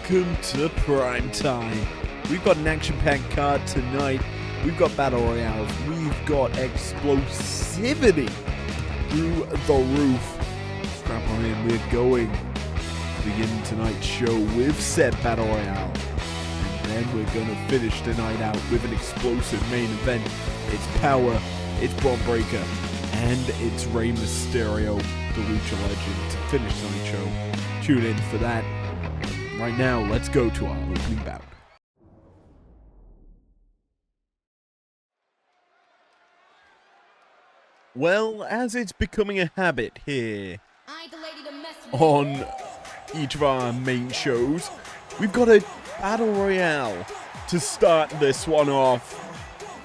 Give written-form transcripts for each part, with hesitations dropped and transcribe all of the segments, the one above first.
welcome to Primetime. We've got an action-packed card tonight. We've got Battle Royales. We've got explosivity through the roof. Strap on in, we're going to begin tonight's show with said Battle Royale. And then we're going to finish the night out with an explosive main event. It's Power, it's Braun Breaker, and it's Rey Mysterio, the Lucha Legend, to finish tonight's show. Tune in for that. Right now, let's go to our opening bout. Well, as it's becoming a habit here on each of our main shows, we've got a Battle Royale to start this one off.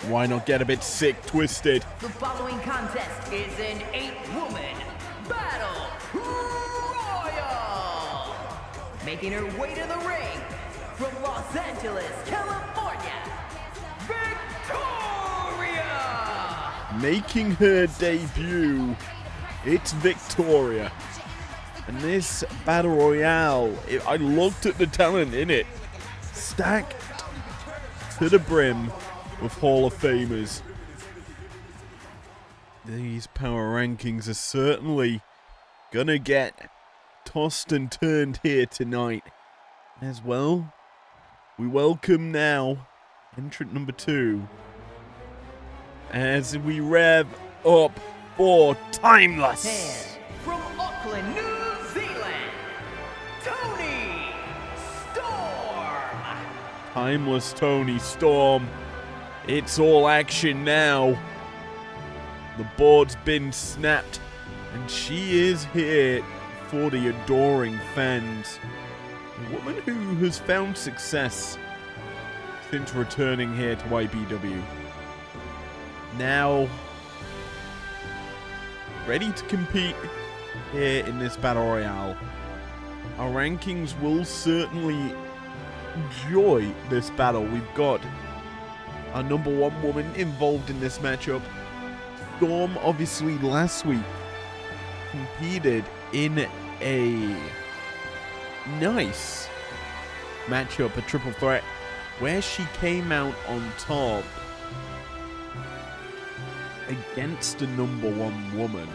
Why not get a bit sick twisted? The following contest is an 8-woman Battle Royal. Making her way to the ring from Los Angeles, California, Victoria! Making her debut, it's Victoria. And this Battle Royale, I looked at the talent in it, stacked to the brim with Hall of Famers. These power rankings are certainly gonna get tossed and turned here tonight. As well, we welcome now entrant number 2 as we rev up for Timeless. And from Auckland, New Zealand, Tony Storm. Timeless Tony Storm. It's all action now. The board's been snapped, and she is here for the adoring fans. A woman who has found success since returning here to IPW. Now, ready to compete here in this Battle Royale. Our rankings will certainly enjoy this battle. We've got our number 1 woman involved in this matchup. Storm, obviously, last week competed in a nice matchup, a triple threat, where she came out on top against the number 1 woman.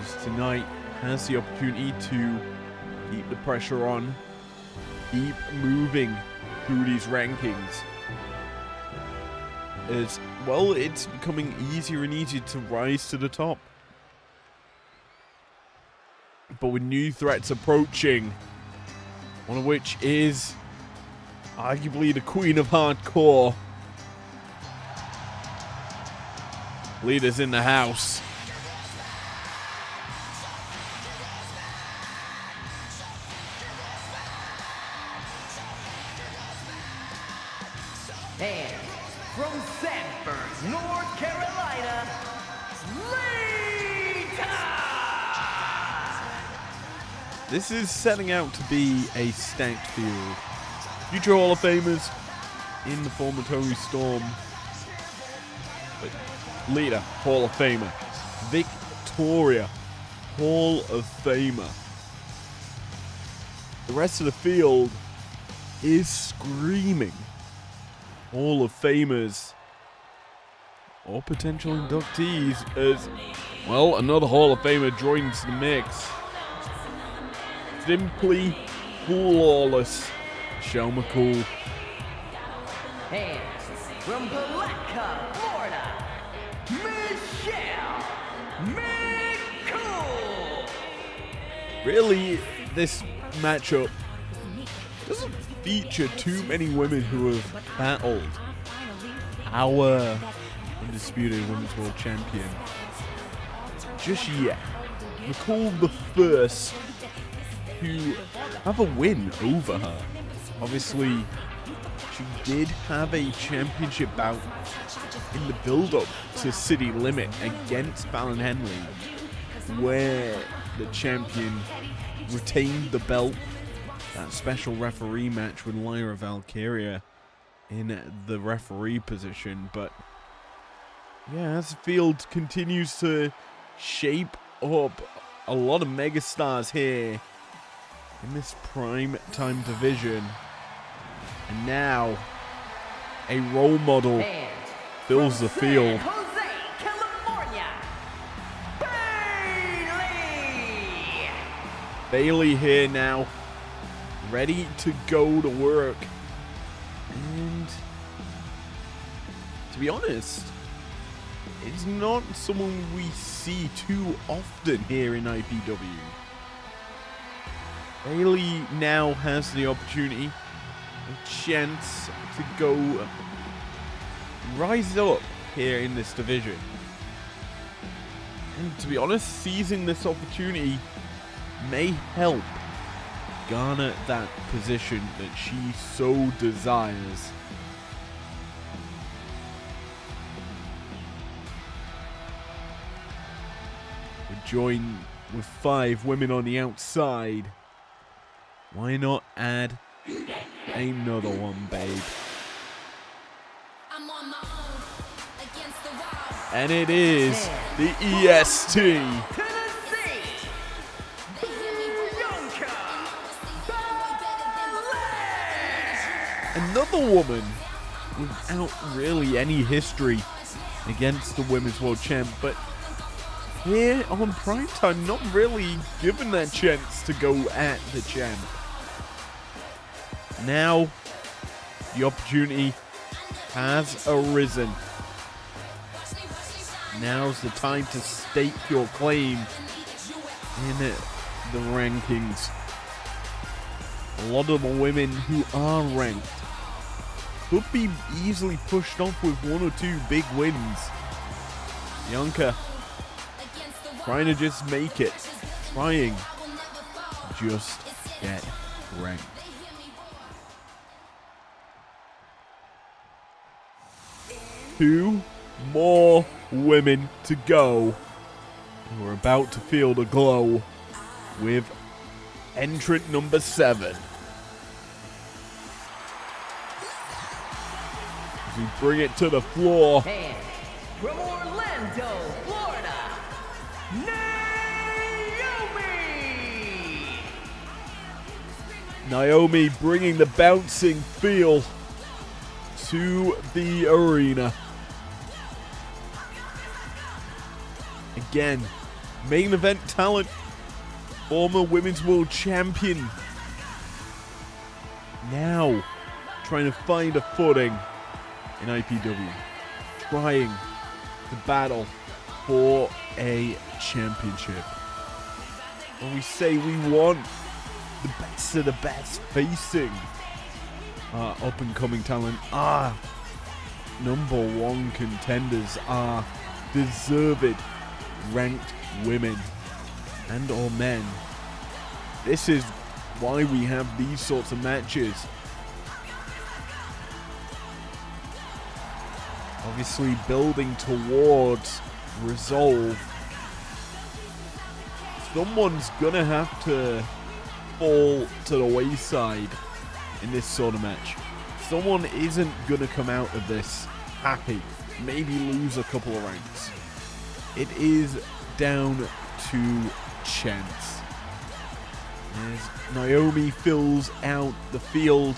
Just tonight has the opportunity to keep the pressure on, keep moving through these rankings. As well, it's becoming easier and easier to rise to the top. But with new threats approaching, one of which is arguably the Queen of Hardcore. Leaders in the house. And from Sanford, North Carolina, Lita! This is setting out to be a stacked field. Future Hall of Famers in the form of Tony Storm. But Lita, Hall of Famer. Victoria, Hall of Famer. The rest of the field is screaming Hall of Famers or potential inductees as, well, another Hall of Famer joins the mix. Simply flawless, Michelle McCool. And from Palatka, Florida, Michelle McCool! Really, this matchup doesn't feature too many women who have battled our undisputed women's world champion just yet. McCool the first to have a win over her. Obviously, she did have a championship bout in the build-up to City Limit against Fallon Henley, where the champion retained the belt. That special referee match with Lyra Valkyria in the referee position. But yeah, as the field continues to shape up a lot of megastars here in this Primetime division. And now, a role model And fills the from field. San Jose, California, Bailey. Bailey here now, ready to go to work. And to be honest, it's not someone we see too often here in IPW. Bailey now has the opportunity, a chance to go rise up here in this division. And to be honest, seizing this opportunity may help garner that position that she so desires. We're joined with 5 women on the outside. Why not add another one, babe? I'm on my own against the wall. And it is the EST. Tennessee, They hear me roar. Bianca Another woman without really any history against the Women's World Champ, but here on Primetime, not really given that chance to go at the champ. Now, the opportunity has arisen. Now's the time to stake your claim in the rankings. A lot of the women who are ranked could be easily pushed off with 1 or 2 big wins. Bianca trying to just make it, trying to just get ranked. 2 more women to go. And we're about to feel the glow with entrant number 7. As we bring it to the floor. and from Orlando, Florida, Naomi. Naomi bringing the bouncing feel to the arena. Again, main event talent, former Women's World Champion. Now, trying to find a footing in IPW. Trying to battle for a championship. When we say we want the best of the best facing our up-and-coming talent, our number 1 contenders, are deserved ranked women and or men. This is why we have these sorts of matches. Obviously building towards resolve. Someone's gonna have to fall to the wayside in this sort of match. Someone isn't gonna come out of this happy, maybe lose a couple of ranks. It is down to chance. As Naomi fills out the field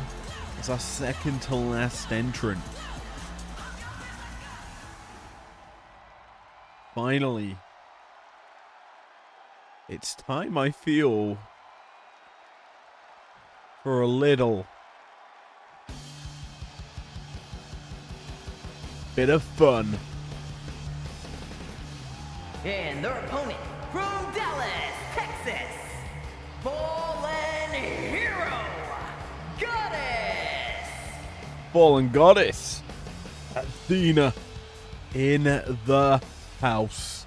as our second to last entrant. Finally, it's time, I feel, for a little bit of fun. And their opponent from Dallas, Texas, Fallen Hero, Goddess. Fallen Goddess, Athena, in the house.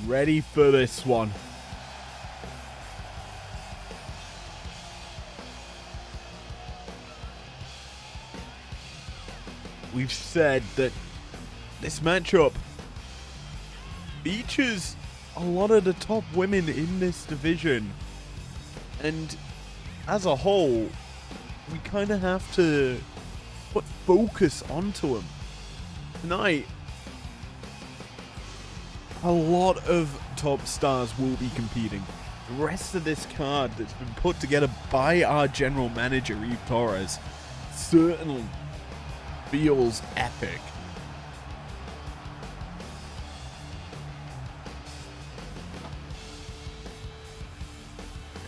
Ready for this one. We've said that this matchup features a lot of the top women in this division. And as a whole, we kind of have to put focus onto them. Tonight, a lot of top stars will be competing. The rest of this card that's been put together by our general manager, Eve Torres, certainly feels epic.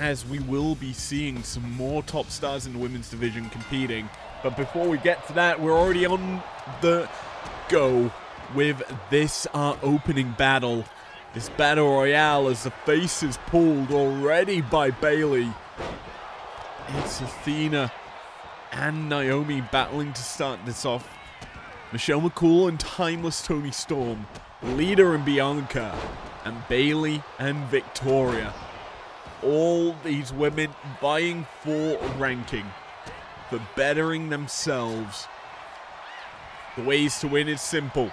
As we will be seeing some more top stars in the women's division competing. But before we get to that, we're already on the go with this, our opening battle. This battle royale as the face is pulled already by Bayley. It's Athena and Naomi battling to start this off. Michelle McCool and Timeless Toni Storm, Lita and Bianca, and Bayley and Victoria. All these women vying for ranking, for bettering themselves. The ways to win is simple.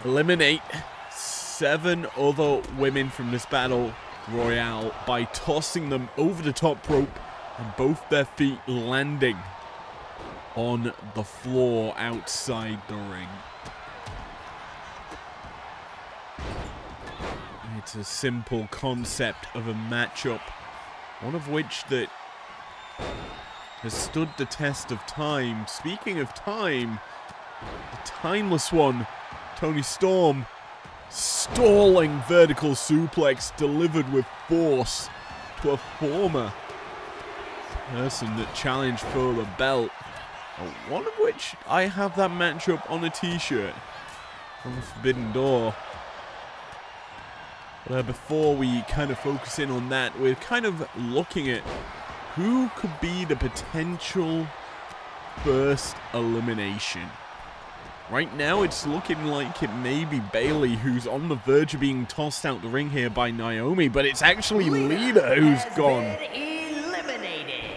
Eliminate 7 other women from this battle royale by tossing them over the top rope and both their feet landing on the floor outside the ring. It's a simple concept of a matchup, one of which that has stood the test of time. Speaking of time, the timeless one, Toni Storm, stalling vertical suplex delivered with force to a former person that challenged for the belt. One of which I have that matchup on a t-shirt from Forbidden Door. But before we kind of focus in on that, we're kind of looking at who could be the potential first elimination. Right now, it's looking like it may be Bayley, who's on the verge of being tossed out the ring here by Naomi, but it's actually Lita who's gone.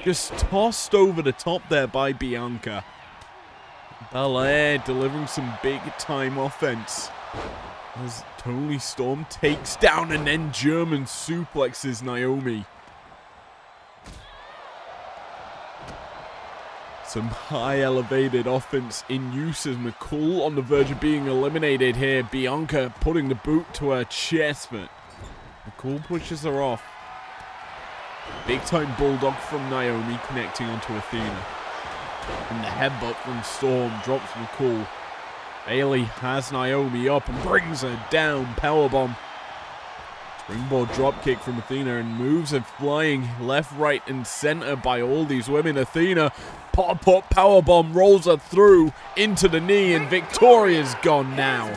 Just tossed over the top there by Bianca. Belair delivering some big-time offense as Toni Storm takes down and then German suplexes Naomi. Some high elevated offense in use as McCool on the verge of being eliminated here. Bianca putting the boot to her chest, but McCool pushes her off. Big time bulldog from Naomi connecting onto Athena. And the headbutt from Storm drops McCool. Bayley has Naomi up and brings her down. Powerbomb. Springboard dropkick from Athena and moves her flying left, right, and center by all these women. Athena, pop-up powerbomb, rolls her through into the knee, and Victoria's gone now.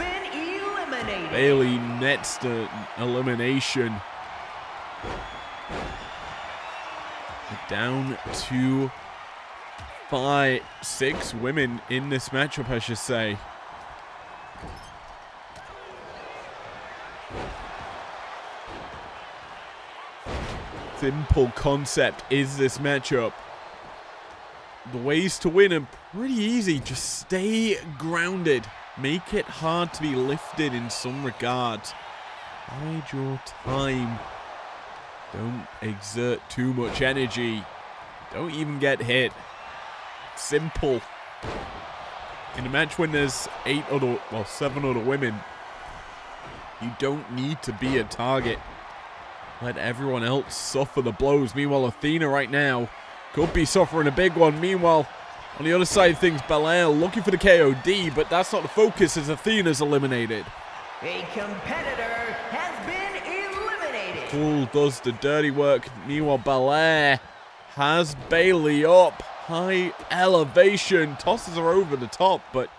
Bayley nets the elimination. Down to 6 women in this matchup, I should say. Simple concept is this matchup. The ways to win are pretty easy. Just stay grounded. Make it hard to be lifted in some regards. Bide your time. Don't exert too much energy. Don't even get hit. Simple. In a match when there's 7 other women, you don't need to be a target. Let everyone else suffer the blows. Meanwhile, Athena right now could be suffering a big one. Meanwhile, on the other side of things, Belair looking for the KOD, but that's not the focus as Athena's eliminated. A competitor has been eliminated. Cool does the dirty work. Meanwhile, Belair has Bayley up. High elevation. Tosses her over the top, but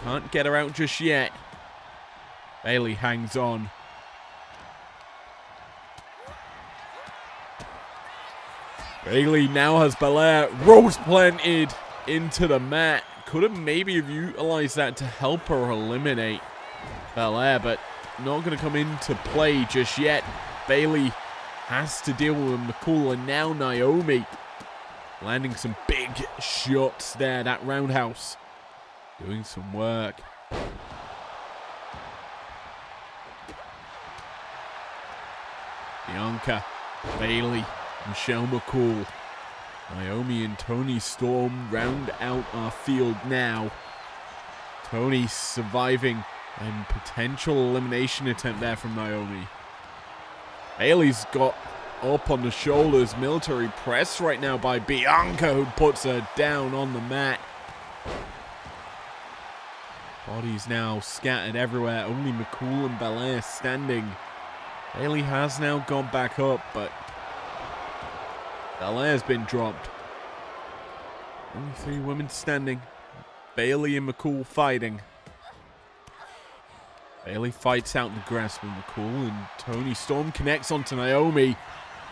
can't get her out just yet. Bayley hangs on. Bayley now has Belair rose planted into the mat. Could have maybe utilized that to help her eliminate Belair, but not going to come into play just yet. Bayley has to deal with McCool, and now Naomi landing some big shots there. That roundhouse doing some work. Bianca, Bayley, Michelle McCool Naomi and Toni Storm round out our field now. Toni surviving and potential elimination attempt there from Naomi. Bayley's got up on the shoulders. Military press right now by Bianca, who puts her down on the mat. Bodies now scattered everywhere. Only McCool and Belair standing. Bayley has now gone back up, but Belair's been dropped. Only 3 women standing. Bayley and McCool fighting. Bayley fights out the grasp of McCool, and Toni Storm connects onto Naomi.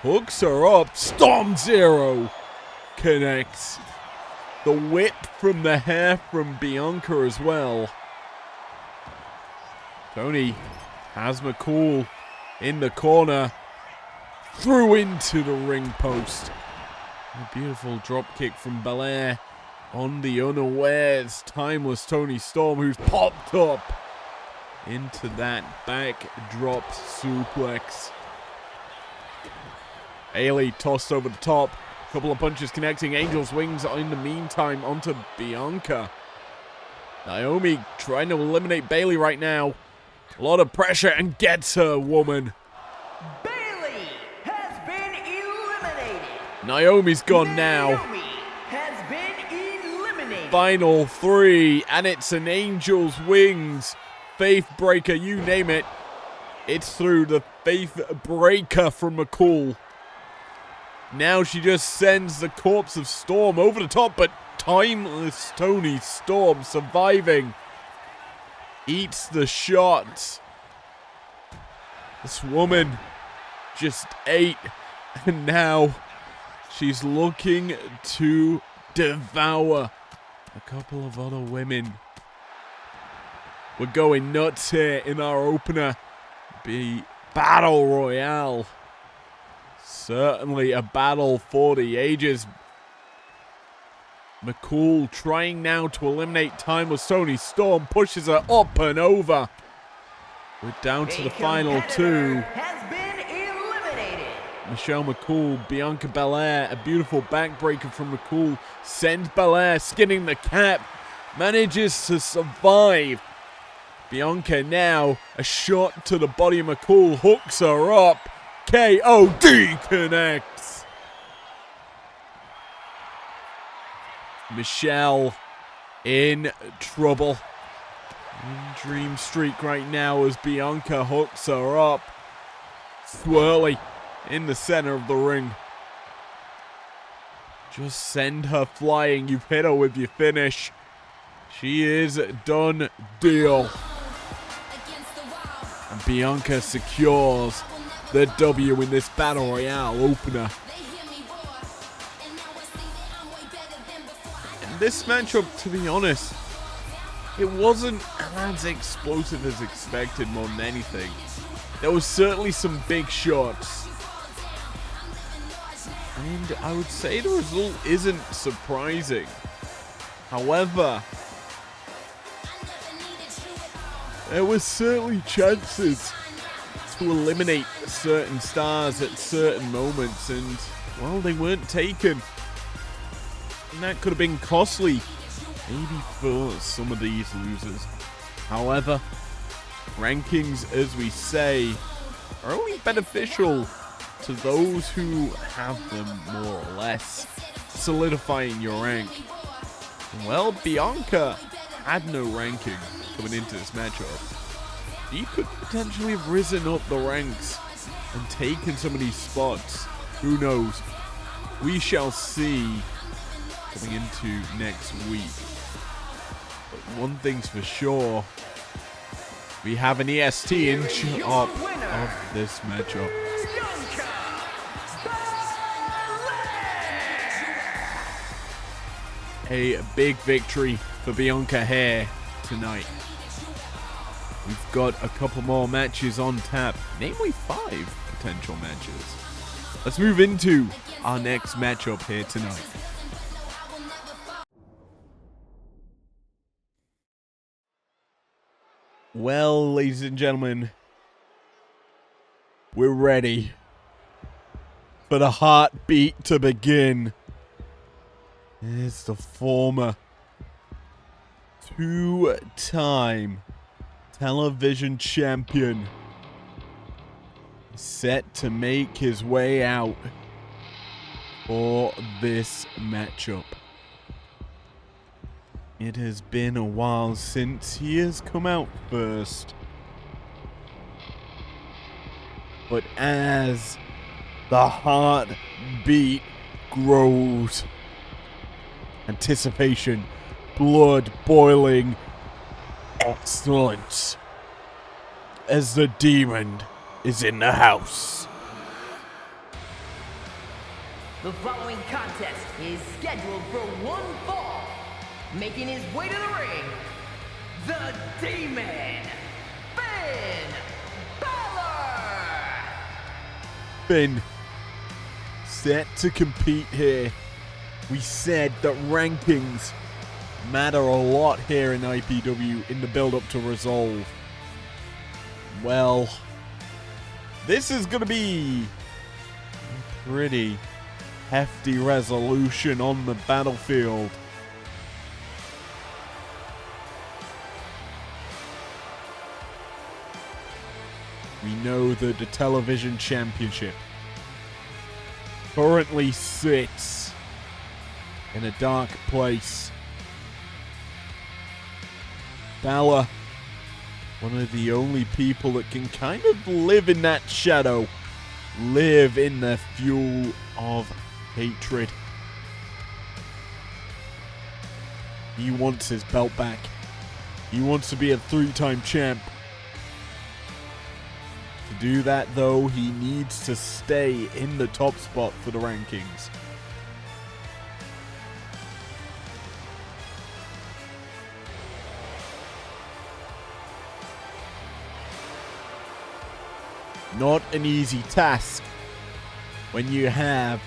Hooks her up. Storm Zero connects. The whip from the hair from Bianca as well. Toni has McCool in the corner. Through into the ring post. A beautiful drop kick from Belair on the unawares. Timeless Toni Storm, who's popped up into that backdrop suplex. Bayley tossed over the top. A couple of punches connecting. Angel's wings in the meantime onto Bianca. Naomi trying to eliminate Bayley right now. A lot of pressure and gets her, woman. Bayley has been eliminated. Naomi's gone now. Naomi has been eliminated. Final 3, and it's an Angel's Wings. Faith Breaker, you name it. It's through the Faith Breaker from McCool. Now she just sends the corpse of Storm over the top, but timeless Toni Storm surviving. Eats the shots. This woman just ate, and now she's looking to devour a couple of other women. We're going nuts here in our opener. Be Battle Royale. Certainly a battle for the ages. McCool trying now to eliminate Timeless Toni Storm. Pushes her up and over. We're down to the final 2. Has been eliminated. Michelle McCool, Bianca Belair. A beautiful backbreaker from McCool. Sends Belair skinning the cap. Manages to survive. Bianca now, a shot to the body of McCool, hooks her up. KOD connects. Michelle in trouble. In dream streak right now as Bianca hooks her up. Swirly in the center of the ring. Just send her flying. You've hit her with your finish. She is done deal. And Bianca secures the W in this Battle Royale opener. And this matchup, to be honest, it wasn't as explosive as expected more than anything. There was certainly some big shots. And I would say the result isn't surprising. However, there were certainly chances to eliminate certain stars at certain moments, and, well, they weren't taken. And that could have been costly, maybe for some of these losers. However, rankings, as we say, are only beneficial to those who have them more or less, solidifying your rank. Well, Bianca had no ranking coming into this matchup. She could potentially have risen up the ranks and taken some of these spots. Who knows? We shall see coming into next week. But one thing's for sure, we have an EST in charge of this matchup. A big victory for Bianca here tonight. We've got a couple more matches on tap, namely 5 potential matches. Let's move into our next matchup here tonight. Well, ladies and gentlemen, we're ready for the heartbeat to begin. is the former two-time television champion, set to make his way out for this matchup. It has been a while since he has come out first. But as the heartbeat grows, anticipation, blood boiling, excellence, as the demon is in the house. The following contest is scheduled for one fall. Making his way to the ring, the Demon, Finn Balor! Finn, set to compete here. We said that rankings matter a lot here in IPW in the build-up to Resolve. Well, this is going to be a pretty hefty resolution on the battlefield. We know that the television championship currently sits in a dark place. Balor, one of the only people that can kind of live in that shadow, live in the fuel of hatred. He wants his belt back. He wants to be a 3-time champ. To do that, though, he needs to stay in the top spot for the rankings. Not an easy task when you have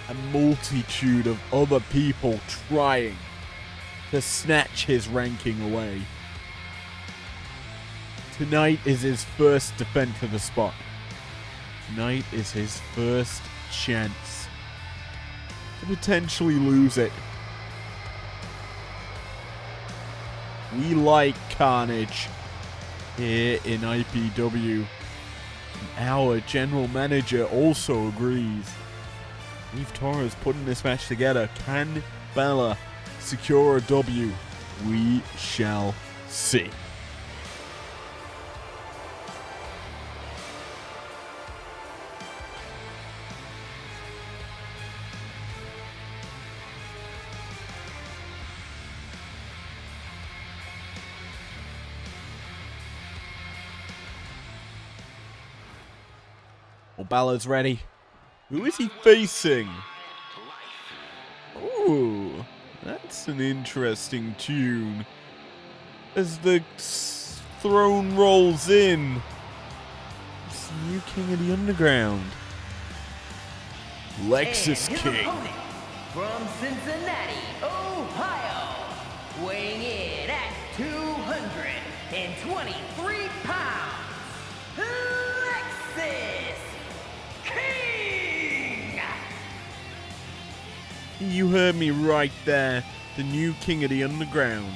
a multitude of other people trying to snatch his ranking away. Tonight is his first defense of the spot. Tonight is his first chance to potentially lose it. We like carnage here in IPW. Our general manager also agrees. Eve Torres putting this match together. Can Balor secure a W? We shall see. Well, Balor's ready. Who is he facing? Ooh, that's an interesting tune. As the throne rolls in, it's the new King of the Underground, Lexus And his King. opponent from Cincinnati, Ohio, weighing in at 223 pounds, Lexus King! You heard me right there. The new King of the Underground.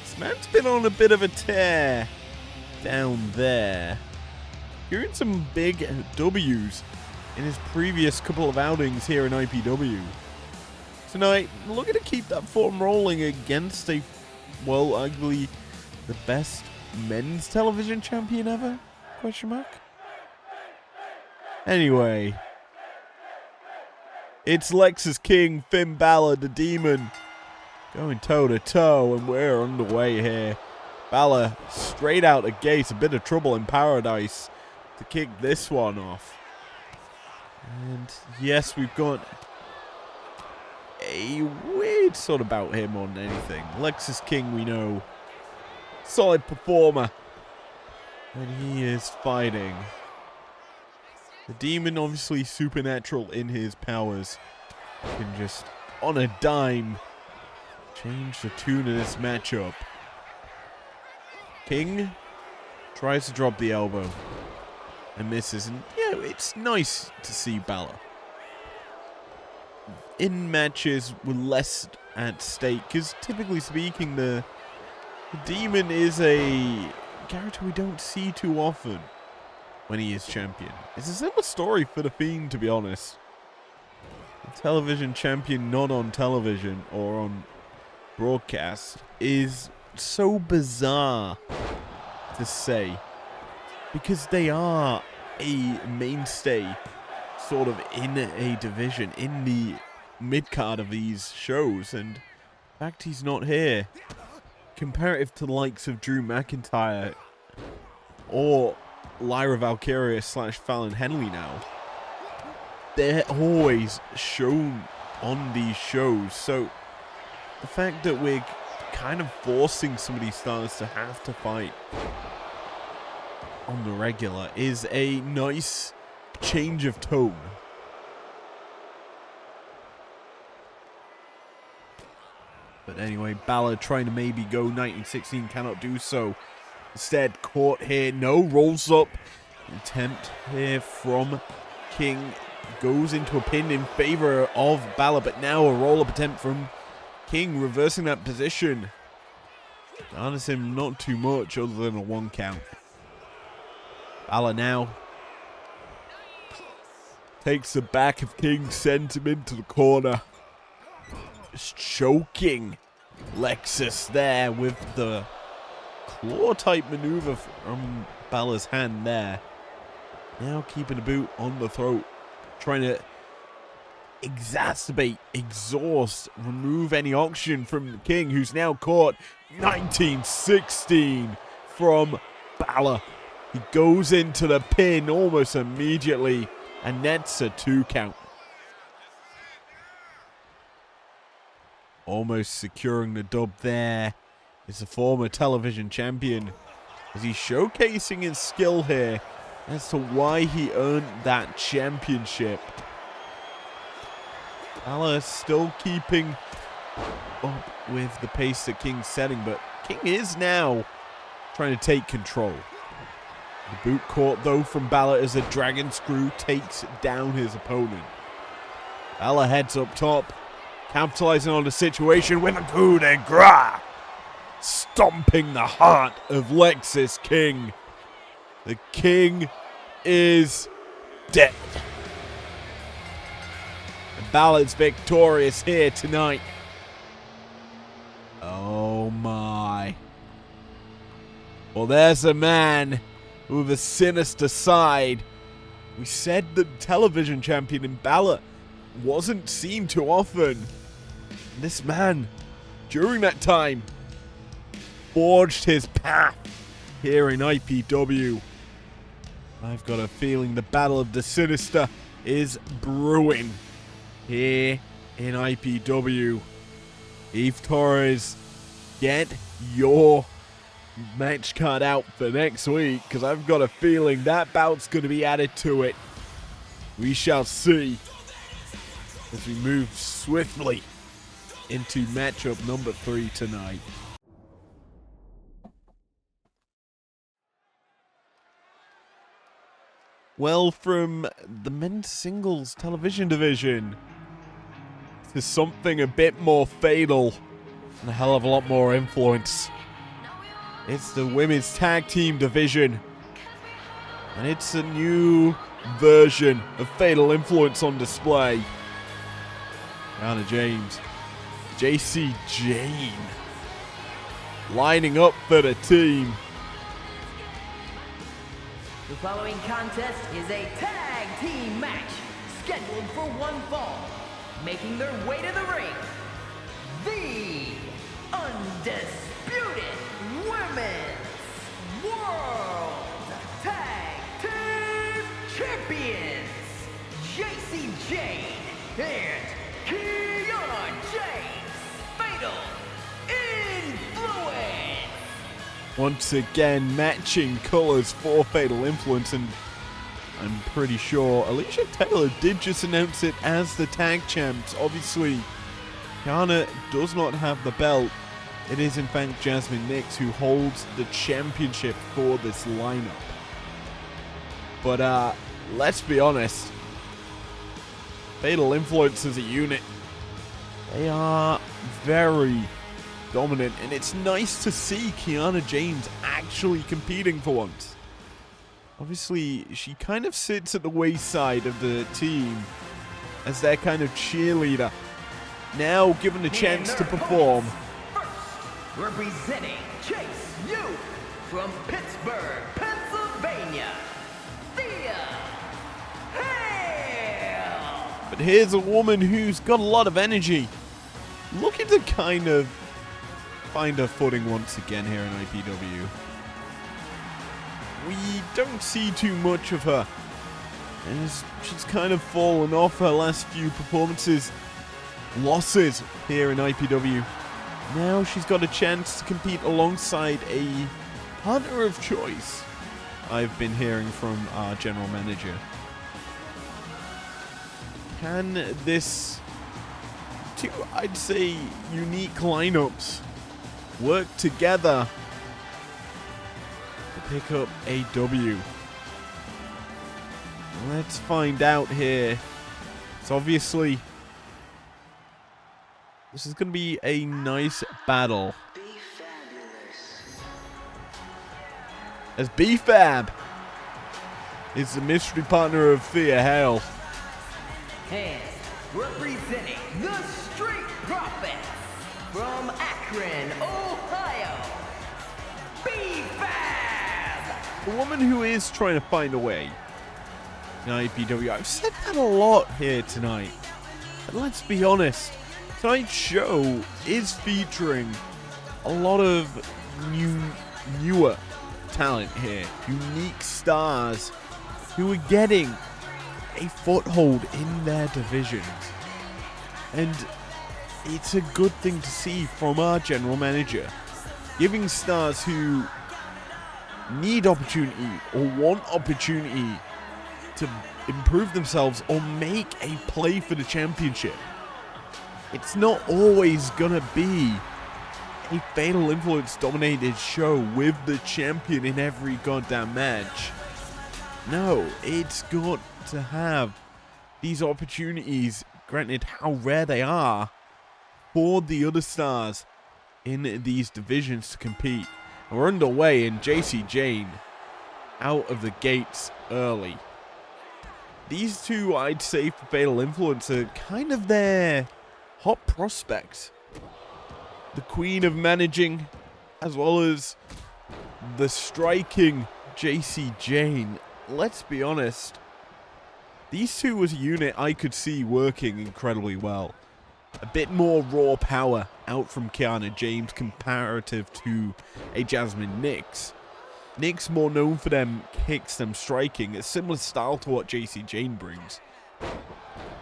This man's been on a bit of a tear down there. Hearing some big W's in his previous couple of outings here in IPW. Tonight, looking to keep that form rolling against a, well, arguably the best men's television champion ever? Question mark? Anyway, it's Lexus King, Finn Balor, the Demon, going toe-to-toe, and we're underway here. Balor straight out the gate, a bit of trouble in paradise to kick this one off. And yes, we've got a weird sort of about him more than anything. Lexus King, we know, solid performer when he is fighting. The Demon, obviously supernatural in his powers, can just, on a dime, change the tune of this matchup. King tries to drop the elbow and misses, and yeah, it's nice to see Balor. in matches with less at stake, because typically speaking, the Demon is a character we don't see too often when he is champion. It's a similar story for the Fiend, to be honest. The television champion not on television or on broadcast is so bizarre to say, because they are a mainstay sort of in a division, in the mid-card of these shows, and the fact he's not here, comparative to the likes of Drew McIntyre or Lyra Valkyria / Fallon Henley now, they're always shown on these shows. So the fact that we're kind of forcing some of these stars to have to fight on the regular is a nice change of tone. But anyway, Balor trying to maybe go 1916, cannot do so. Instead, caught here, no, rolls up. Attempt here from King, goes into a pin in favor of Balor, but now a roll-up attempt from King, reversing that position. Harness him not too much other than a 1 count. Balor now takes the back of King, sends him into the corner. Just choking Lexus there with the claw-type maneuver from Balor's hand there. Now keeping the boot on the throat, trying to exacerbate, exhaust, remove any oxygen from the King, who's now caught 1916 from Balor. He goes into the pin almost immediately and nets a 2 count. Almost securing the dub there is the former television champion, as he's showcasing his skill here as to why he earned that championship. Balor still keeping up with the pace that King's setting, but King is now trying to take control. The boot caught though from Balor as a dragon screw takes down his opponent. Balor heads up top, capitalizing on the situation with a coup de grace, stomping the heart of Lexis King. The King is dead. And Balor's victorious here tonight. Oh my. Well, there's a man with a sinister side. We said the television champion in Balor wasn't seen too often. This man, during that time, forged his path here in IPW. I've got a feeling the Battle of the Sinister is brewing here in IPW. Eve Torres, get your match card out for next week, because I've got a feeling that bout's going to be added to it. We shall see as we move swiftly into matchup number 3 tonight. Well, from the men's singles television division to something a bit more fatal and a hell of a lot more influence. It's the women's tag team division, and it's a new version of Fatal Influence on display. Anna James, JC Jane, lining up for the team. The following contest is a tag team match scheduled for 1 fall. Making their way to the ring, the undisputed Women's World Tag Team Champions, JC Jane and Kiana James. Fatal Influence. Once again, matching colors for Fatal Influence, and I'm pretty sure Alicia Taylor did just announce it as the tag champs. Obviously, Kiana does not have the belt. It is in fact Jasmine Nix who holds the championship for this lineup. But let's be honest, Fatal Influence as a unit, they are very dominant, and it's nice to see Kiana James actually competing for once. Obviously, she kind of sits at the wayside of the team as their kind of cheerleader. Now given a chance to perform. First, representing Chase U from Pittsburgh, Pennsylvania, Thea Hale. But here's a woman who's got a lot of energy, looking to kind of find her footing once again here in IPW. We don't see too much of her, as she's kind of fallen off her last few performances. Losses here in IPW. Now she's got a chance to compete alongside a partner of choice, I've been hearing from our general manager. Can this two, I'd say, unique lineups work together to pick up a W? Let's find out here. It's obviously, this is going to be a nice battle. As B-Fab is the mystery partner of Thea Hale. And representing the Street Profits from Akron, Ohio, B-Fab. A woman who is trying to find a way in IPW. I've said that a lot here tonight. But let's be honest, tonight's show is featuring a lot of newer talent here. Unique stars who are getting a foothold in their divisions. And it's a good thing to see from our general manager, giving stars who need opportunity or want opportunity to improve themselves or make a play for the championship. It's not always gonna be a Fatal Influence dominated show with the champion in every goddamn match. No, it's got to have these opportunities, granted how rare they are, for the other stars in these divisions to compete. And we're underway, and JC Jane out of the gates early. These two, I'd say, for Fatal Influence are kind of their hot prospects. The queen of managing, as well as the striking JC Jane. Let's be honest, these two was a unit I could see working incredibly well. A bit more raw power out from Kiana James comparative to a Jasmine Nix. Nix more known for them kicks, them striking, a similar style to what JC Jane brings.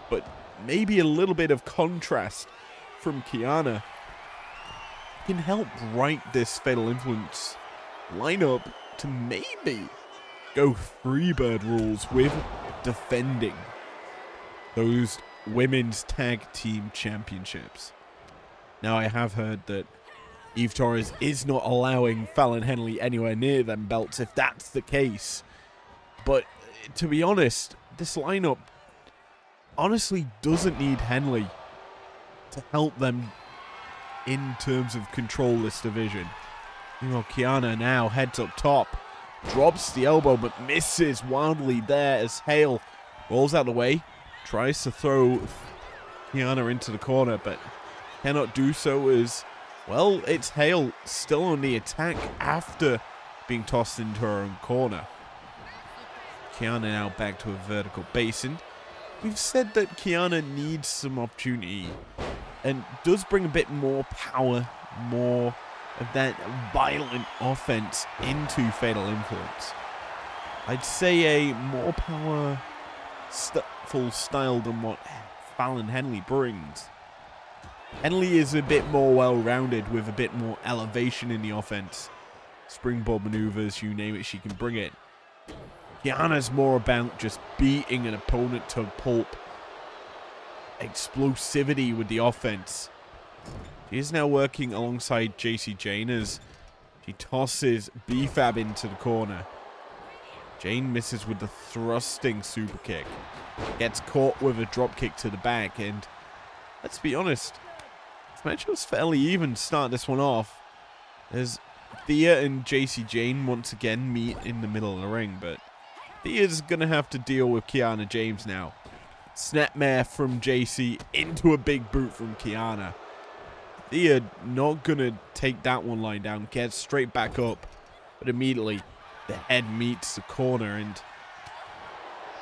But maybe a little bit of contrast from Kiana can help right this Fatal Influence lineup to maybe go Freebird rules with defending those women's tag team championships. Now, I have heard that Eve Torres is not allowing Fallon Henley anywhere near them belts, if that's the case. But to be honest, this lineup honestly doesn't need Henley to help them in terms of control this division. You know, Kiana now heads up top, drops the elbow but misses wildly there as Hale rolls out of the way, tries to throw Kiana into the corner but cannot do so as, well, it's Hale still on the attack after being tossed into her own corner. Kiana now back to a vertical basin. We've said that Kiana needs some opportunity and does bring a bit more power, more of that violent offense into Fatal Influence. I'd say a more powerful style than what Fallon Henley brings. Henley is a bit more well-rounded with a bit more elevation in the offense. Springboard maneuvers, you name it, she can bring it. Kiana's more about just beating an opponent to a pulp. Explosivity with the offense. She is now working alongside JC Jane as she tosses B-Fab into the corner. Jane misses with the thrusting super kick. Gets caught with a drop kick to the back, and let's be honest, this match was fairly even to start this one off. As Thea and JC Jane once again meet in the middle of the ring, but Thea's gonna have to deal with Kiana James now. Snapmare from JC into a big boot from Kiana. Thea not gonna take that one lying down, gets straight back up, but immediately the head meets the corner, and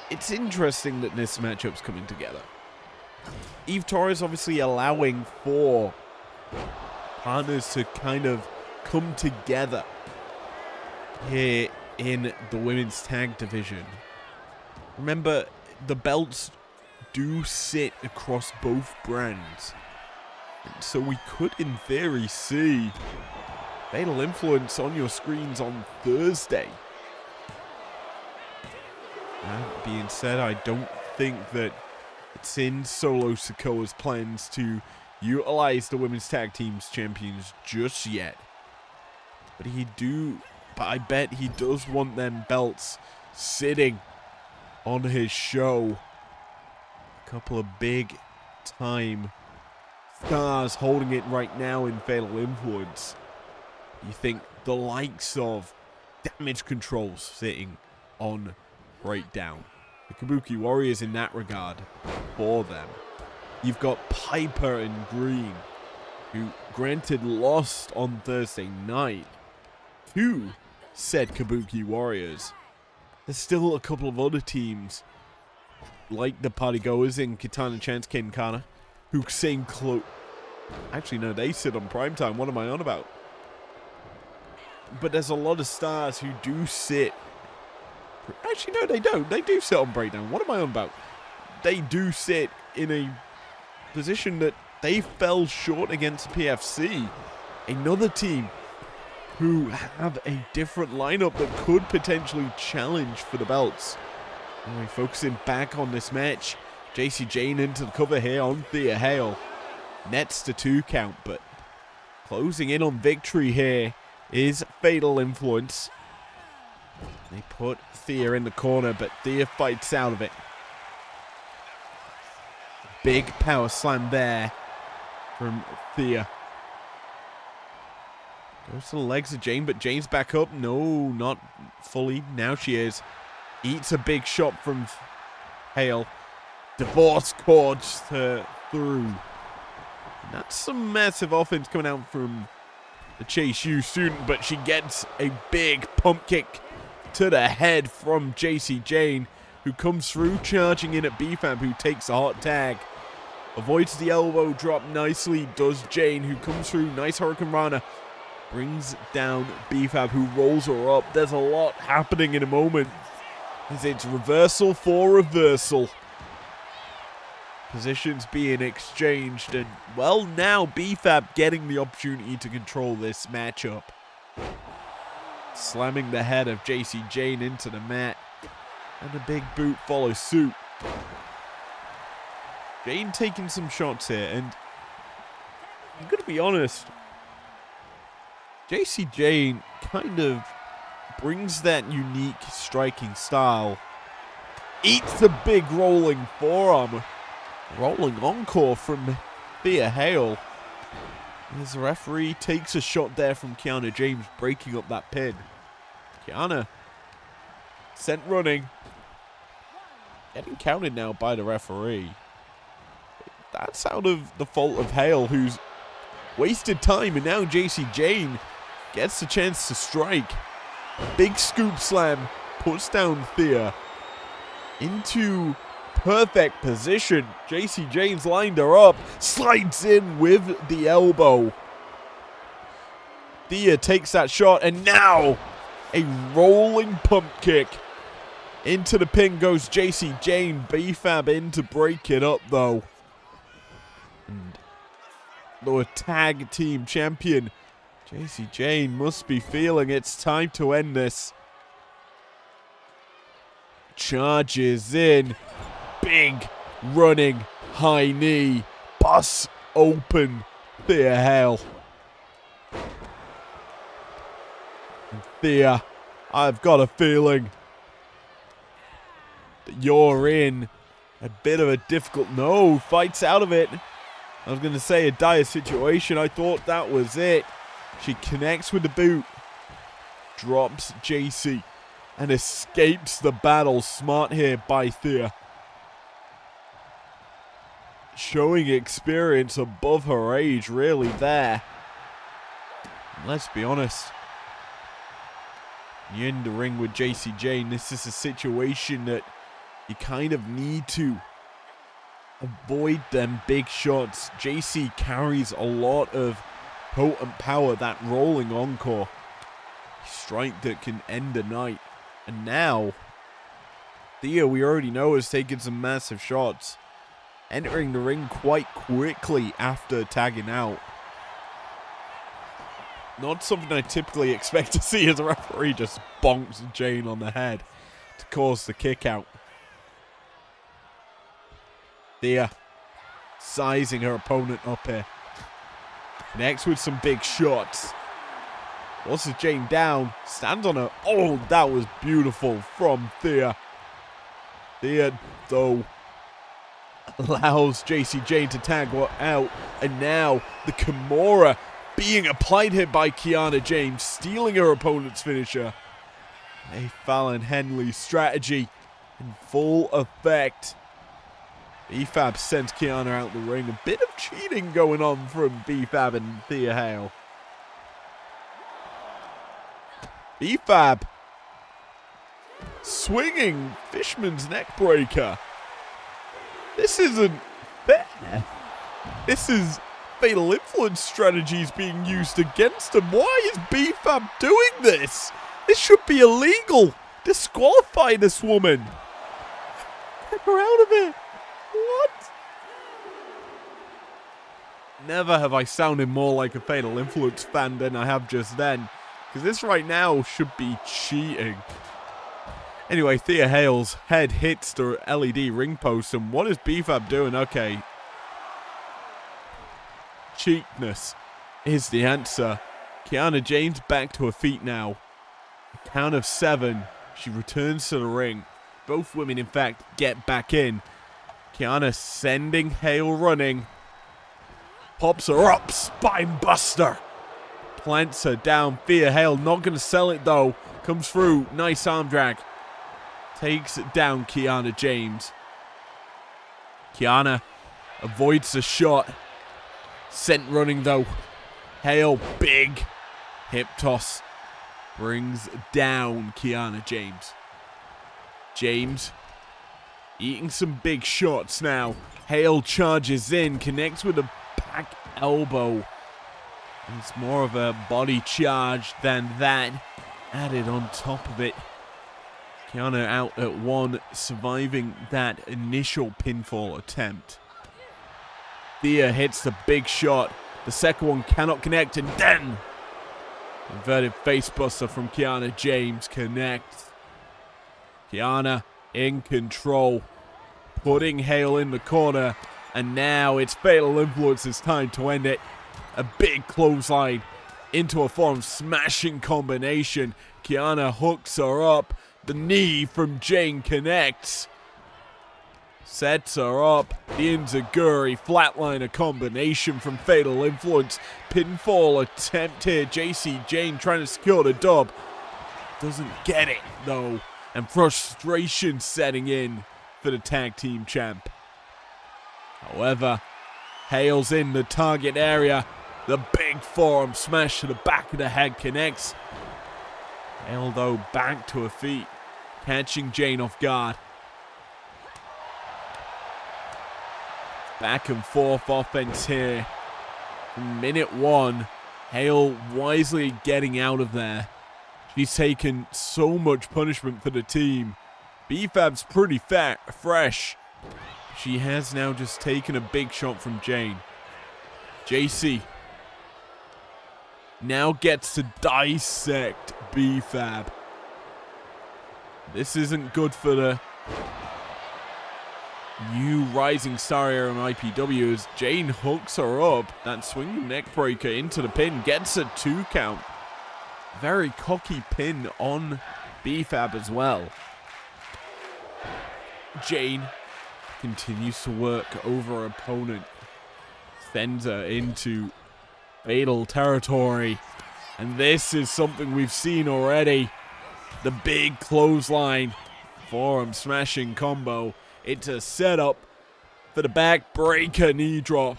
it's interesting that this matchup's coming together. Eve Torres obviously allowing for partners to kind of come together here in the women's tag division. Remember, the belts do sit across both brands, and so we could in theory see Fatal Influence on your screens on Thursday. That being said, I don't think that it's in Solo Sikoa's plans to utilize the women's tag team's champions just yet. But I bet he does want them belts sitting on his show. A couple of big time stars holding it right now in Fatal Influence. You think the likes of Damage Control sitting on Breakdown. The Kabuki Warriors in that regard for them. You've got Piper and Green, who granted lost on Thursday night to said Kabuki Warriors. There's still a couple of other teams, like the Partygoers in Kitana Chance, Kane Kana, who sing close. Actually, no, they sit on Primetime. What am I on about? But there's a lot of stars who do sit. Actually, no, they don't. They do sit on Breakdown. What am I on about? They do sit in a position that they fell short against PFC. Another team who have a different lineup that could potentially challenge for the belts. Anyway, focusing back on this match. JC Jane into the cover here on Thea Hale. Nets the 2 count, but closing in on victory here is Fatal Influence. They put Thea in the corner, but Thea fights out of it. Big power slam there from Thea. Goes to the legs of Jane, but Jane's back up. No, not fully. Now she is. Eats a big shot from Hale. Divorce cords her through. And that's some massive offense coming out from the Chase U student, but she gets a big pump kick to the head from JC Jane, who comes through charging in at BFAB, who takes a hot tag. Avoids the elbow drop nicely, does Jane, who comes through. Nice Hurricane Rana. Brings down BFAB, who rolls her up. There's a lot happening in a moment, as it's reversal for reversal. Positions being exchanged, and well, now BFAB getting the opportunity to control this matchup. Slamming the head of JC Jane into the mat, and a big boot follows suit. Jane taking some shots here, and I'm going to be honest, JC Jane kind of brings that unique striking style. Eats a big rolling forearm. Rolling encore from Thea Hale. As the referee takes a shot there from Kiana James, breaking up that pin. Kiana sent running. Getting counted now by the referee. That's out of the fault of Hale, who's wasted time, and now JC Jane gets the chance to strike. Big scoop slam puts down Thea into perfect position. JC Jane's lined her up, slides in with the elbow. Thea takes that shot, and now a rolling pump kick. Into the pin goes JC Jane. BFAB in to break it up, though. And the tag team champion, JC Jane, must be feeling it's time to end this. Charges in. Big running high knee. Bus open Thea Hale. And Thea, I've got a feeling You're in a bit of a difficult... No, fights out of it. I was going to say a dire situation. I thought that was it. She connects with the boot. Drops JC. And escapes the battle. Smart here by Thea. Showing experience above her age, really, there. Let's be honest. You're in the ring with JC Jane. This is a situation that you kind of need to avoid them big shots. JC carries a lot of potent power, that rolling encore. Strike that can end the night. And now, Thea, we already know, has taken some massive shots. Entering the ring quite quickly after tagging out. Not something I typically expect to see as a referee just bonks Jane on the head to cause the kick out. Thea sizing her opponent up here. Connects with some big shots. Forces Jane down. Stands on her. Oh, that was beautiful from Thea. Thea, though, allows JC Jane to tag out. And now the Kimura being applied here by Kiana James, stealing her opponent's finisher. A Fallon Henley strategy in full effect. B-Fab sends Kiana out the ring. A bit of cheating going on from B-Fab and Thea Hale. B-Fab swinging Fishman's neck breaker. This isn't fair. This is fatal influence strategies being used against him. Why is B-Fab doing this? This should be illegal. Disqualify this woman. Get her out of it. What? Never have I sounded more like a Fatal Influence fan than I have just then. Because this right now should be cheating. Anyway, Thea Hale's head hits the LED ring post. And what is B-Fab doing? Okay. Cheapness is the answer. Kiana James back to her feet now. A count of 7. She returns to the ring. Both women, in fact, get back in. Kiana sending Hale running. Pops her up. Spine buster. Plants her down. Thea Hale not going to sell it though. Comes through. Nice arm drag. Takes it down Kiana James. Kiana avoids the shot. Sent running though. Hale, big hip toss. Brings down Kiana James. James eating some big shots now. Hale charges in. Connects with a back elbow. It's more of a body charge than that. Added on top of it. Kiana out at 1, surviving that initial pinfall attempt. Thea hits the big shot. The second one cannot connect, and then inverted facebuster from Kiana James connects. Kiana in control, putting Hale in the corner, and now it's Fatal Influence's time to end it. A big clothesline into a form smashing combination. Kiana hooks her up. The knee from Jane connects. Sets her up. The Enziguri flatliner combination from Fatal Influence. Pinfall attempt here. JC Jane trying to secure the dub. Doesn't get it though. And frustration setting in for the tag team champ. However, Hale's in the target area. The big forearm smash to the back of the head connects. Hale though back to her feet. Catching Jane off guard. Back and forth offense here. From minute 1, Hale wisely getting out of there. She's taken so much punishment for the team. B-Fab's pretty fresh. She has now just taken a big shot from Jane. JC now gets to dissect B-Fab. This isn't good for the new rising star here in IPW as Jane hooks her up. That swinging neck breaker into the pin. Gets a 2 count. Very cocky pin on B-Fab as well. Jane continues to work over her opponent. Sends her into fatal territory. And this is something we've seen already. The big clothesline forearm smashing combo. It's a setup for the backbreaker knee drop.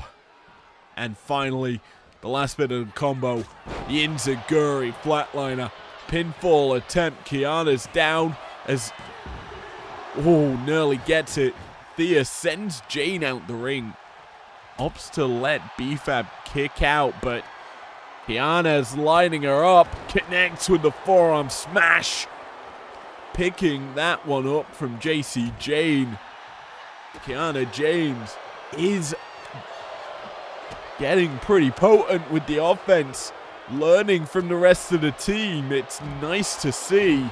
And finally, the last bit of the combo, the Enziguri flatliner pinfall attempt. Kiana's down as, nearly gets it. Thea sends Jane out the ring. Opts to let BFAB kick out, but Kiana's lining her up. Connects with the forearm smash. Picking that one up from JC Jane. Kiana James is getting pretty potent with the offense. Learning from the rest of the team. It's nice to see.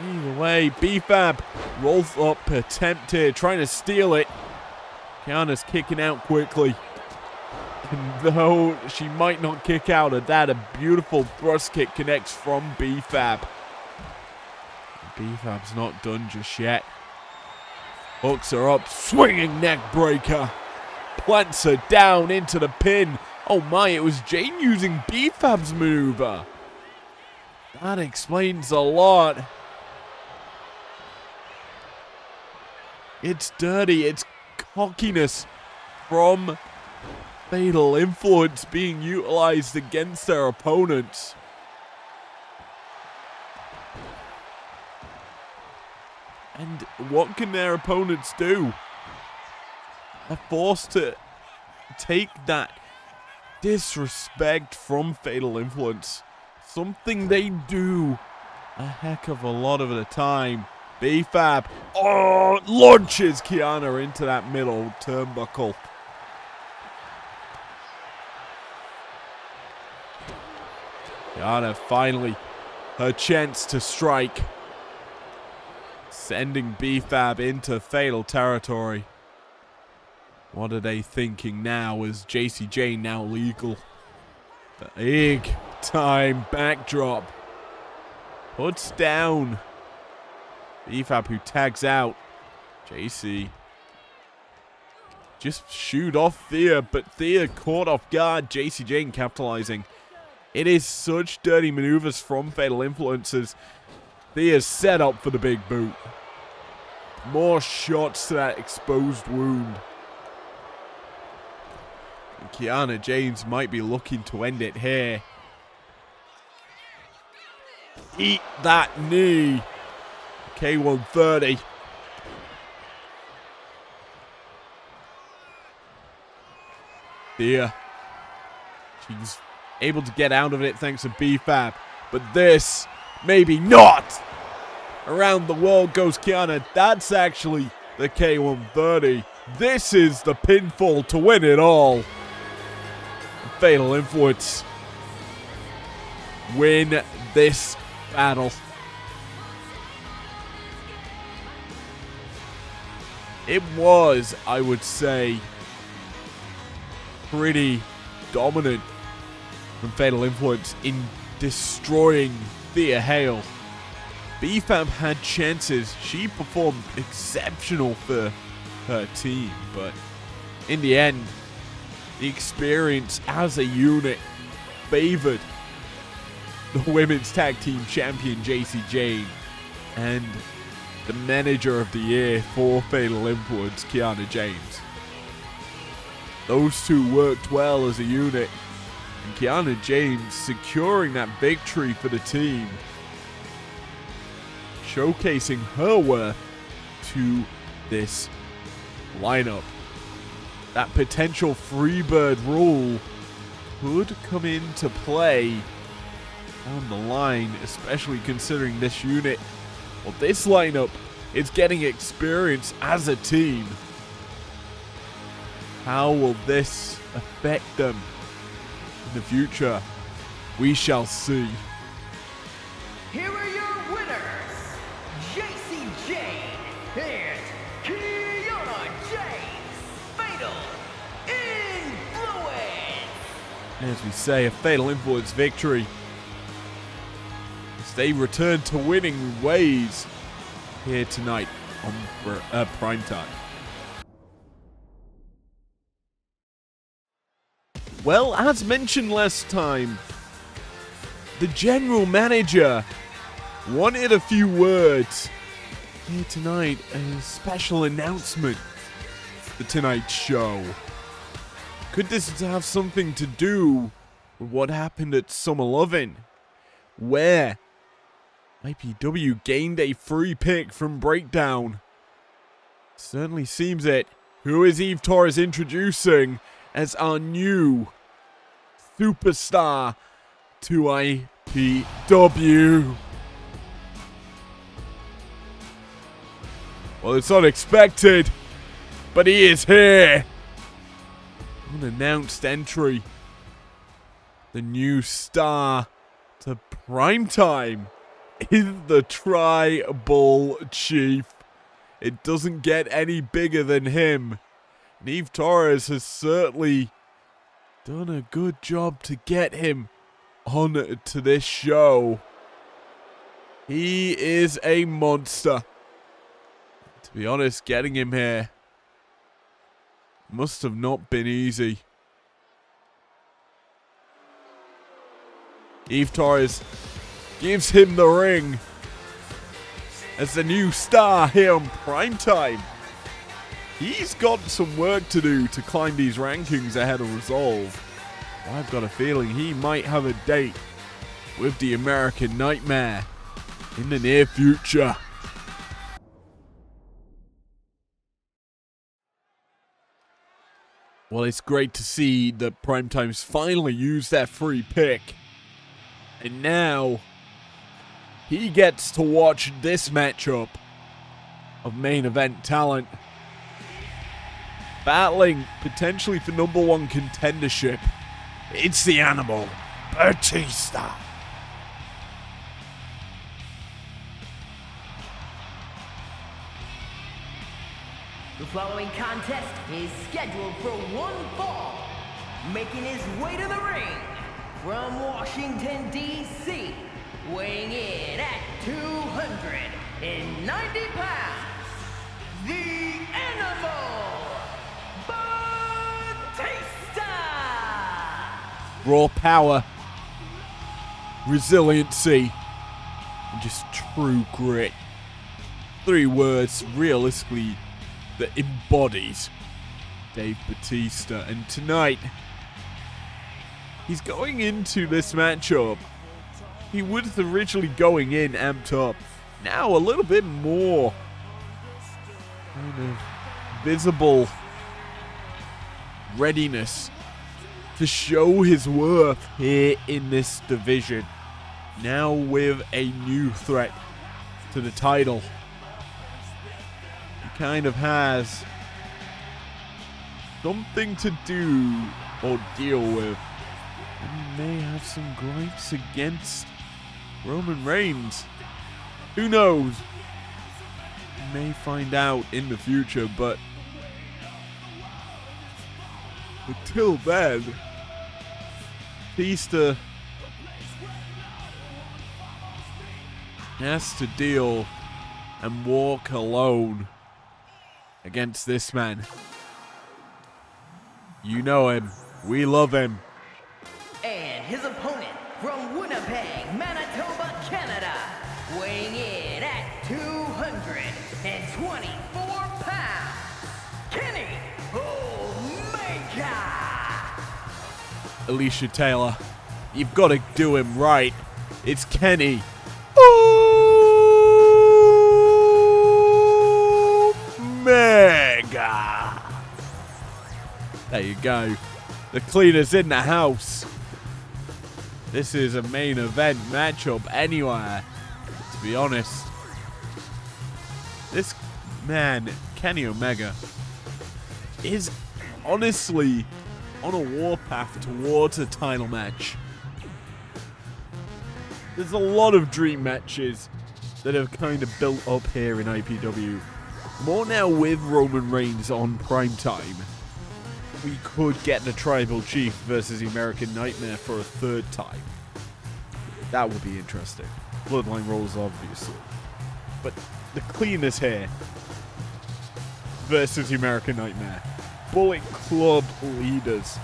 Either way, BFAB rolls up attempt here, trying to steal it. Kiana's kicking out quickly. And though she might not kick out of that, a beautiful thrust kick connects from BFAB. BFAB's not done just yet. Hooks her up, swinging neck breaker. Plants her down into the pin. Oh my, it was Jane using BFAB's maneuver. That explains a lot. It's dirty, it's cockiness from Fatal Influence being utilized against their opponents. And what can their opponents do? They're forced to take that disrespect from Fatal Influence. Something they do a heck of a lot of the time. BFAB, launches Kiana into that middle turnbuckle. Kiana finally, her chance to strike. Sending BFAB into fatal territory. What are they thinking now? Is JC Jane now legal? The big time backdrop. Puts down BFAB, who tags out. JC just shoot off Thea, but Thea caught off guard. JC Jane capitalizing. It is such dirty maneuvers from Fatal Influences. Thea's set up for the big boot. More shots to that exposed wound. And Kiana James might be looking to end it here. Eat that knee. K130. Thea. She's able to get out of it thanks to BFAB. But this, maybe not. Around the world goes Kiana. That's actually the K130. This is the pinfall to win it all. Fatal Influence win this battle. It was, I would say, pretty dominant from Fatal Influence in destroying Thea Hale. BFAB had chances. She performed exceptional for her team, but in the end, the experience as a unit favored the women's tag team champion JC Jane and the manager of the year for Fatal Influence, Kiana James. Those two worked well as a unit, and Kiana James securing that victory for the team, showcasing her worth to this lineup. That potential Freebird rule could come into play down the line, especially considering this unit, well, this lineup is getting experience as a team. How will this affect them in the future? We shall see. Here are your winners, JC Jane and Kiana James. Fatal Influence. As we say, a Fatal Influence victory. As they return to winning ways here tonight. on Primetime. Well, as mentioned last time, the general manager wanted a few words. Here tonight, a special announcement for tonight's show. Could this have something to do with what happened at Summer Lovin', where IPW gained a free pick from Breakdown? Certainly seems it. Who is Eve Torres introducing as our new superstar to IPW? Well, it's unexpected, but he is here. Unannounced entry. The new star to Primetime is the Tribal Chief. It doesn't get any bigger than him. And Eve Torres has certainly done a good job to get him on to this show. He is a monster. To be honest, getting him here must have not been easy. Eve Torres gives him the ring as the new star here on Primetime. He's got some work to do to climb these rankings ahead of Resolve. I've got a feeling he might have a date with the American Nightmare in the near future. Well, it's great to see that Primetime's finally used that free pick. And now he gets to watch this matchup of main event talent, battling potentially for #1 contendership. It's the Animal, Batista. The following contest is scheduled for one fall. Making his way to the ring from Washington, D.C., weighing in at 290 pounds, the Animal, Batista! Raw power, resiliency, and just true grit. 3 words, realistically, that embodies Dave Batista. And tonight, he's going into this matchup. He was originally going in amped up. Now a little bit more kind of visible readiness to show his worth here in this division. Now with a new threat to the title. He kind of has something to do or deal with. And he may have some gripes against Roman Reigns. Who knows? We may find out in the future, but until then, Batista has to deal and walk alone against this man. You know him. We love him. And his opponent from Winnipeg, Manitoba, Canada, weighing in at 224 pounds, Kenny Omega! Alicia Taylor, you've got to do him right. It's Kenny Omega. There you go. The cleaner's in the house. This is a main event matchup anywhere, to be honest. This man, Kenny Omega, is honestly on a warpath towards a title match. There's a lot of dream matches that have kind of built up here in IPW. More now with Roman Reigns on Primetime. We could get the Tribal Chief versus the American Nightmare for a 3rd time. That would be interesting. Bloodline rolls, obviously. But the cleaners here versus the American Nightmare. Bullet Club leaders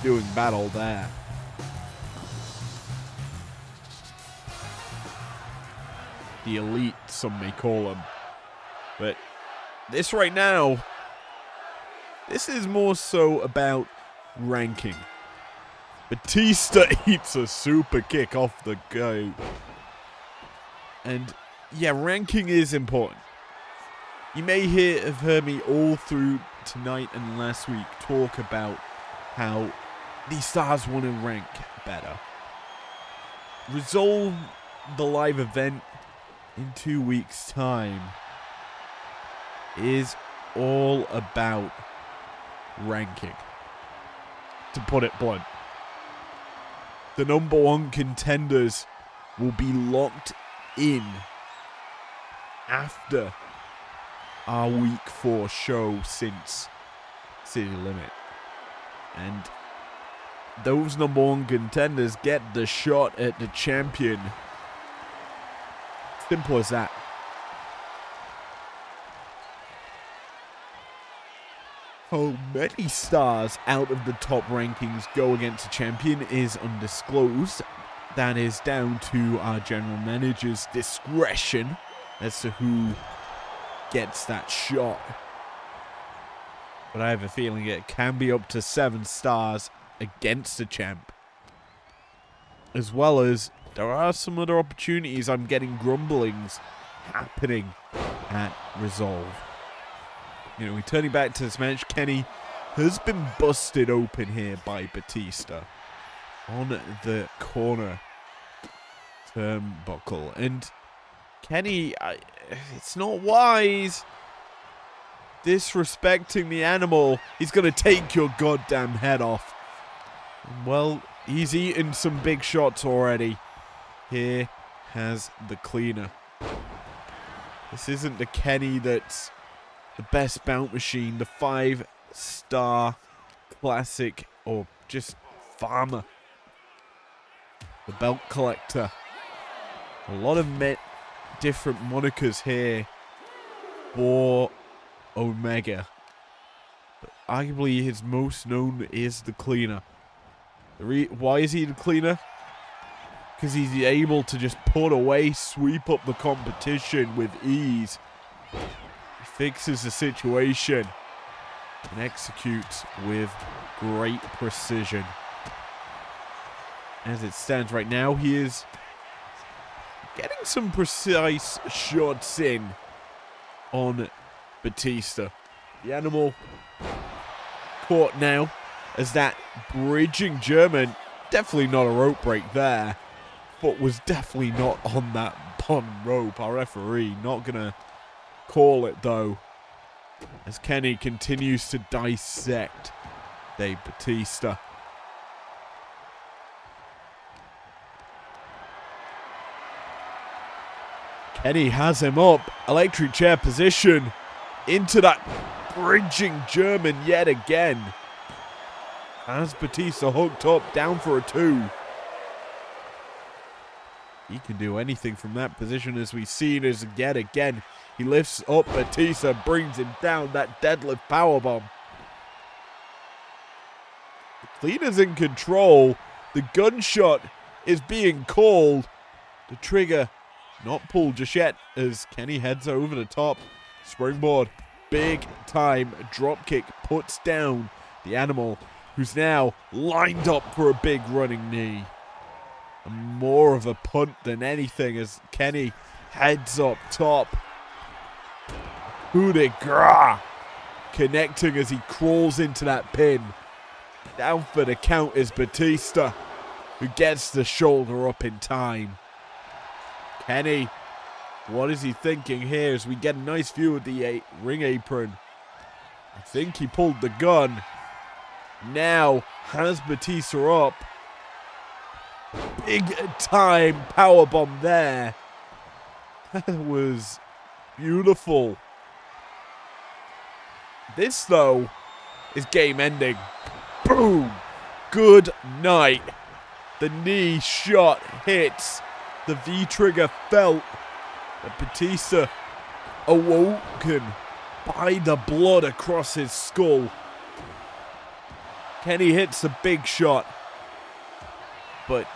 doing battle there. The Elite, some may call them. But this right now, this is more so about ranking. Batista eats a super kick off the go. And yeah, ranking is important. You may have heard me all through tonight and last week talk about how these stars want to rank better. Resolve the live event in 2 weeks' time is all about ranking, to put it blunt. The number one contenders will be locked in after our week 4 show since City Limit. And those number one contenders get the shot at the champion. Simple as that. How many stars out of the top rankings go against the champion is undisclosed. That is down to our general manager's discretion as to who gets that shot. But I have a feeling it can be up to 7 stars against the champ. As well as there are some other opportunities. I'm getting grumblings happening at Resolve. You know, returning back to this match, Kenny has been busted open here by Batista on the corner turnbuckle. And Kenny, it's not wise disrespecting the animal. He's going to take your goddamn head off. Well, he's eaten some big shots already. Here has the cleaner. This isn't the Kenny that's the best bout machine, the 5-star classic, or just farmer. The belt collector. A lot of different monikers here for Omega. But arguably his most known is the cleaner. Why is he the cleaner? Because he's able to just put away, sweep up the competition with ease. He fixes the situation and executes with great precision. As it stands right now, he is getting some precise shots in on Batista. The animal caught now as that bridging German, definitely not a rope break there, but was definitely not on that bottom rope. Our referee not gonna call it though, as Kenny continues to dissect Dave Batista. Kenny has him up, electric chair position into that bridging German yet again. Has Batista hooked up, down for a 2. He can do anything from that position, as we've seen as yet again. He lifts up Batista, brings him down, that deadlift powerbomb. The cleaner's in control. The gunshot is being called. The trigger not pulled just yet as Kenny heads over the top. Springboard, big time drop kick, puts down the animal, who's now lined up for a big running knee. And more of a punt than anything as Kenny heads up top. Coup de grace connecting as he crawls into that pin. Down for the count is Batista, who gets the shoulder up in time. Kenny, what is he thinking here as we get a nice view of the ring apron? I think he pulled the gun. Now has Batista up. Big time powerbomb there. That was beautiful. This, though, is game ending. Boom! Good night. The knee shot hits. The V-trigger felt. But Batista awoken by the blood across his skull. Kenny hits a big shot, but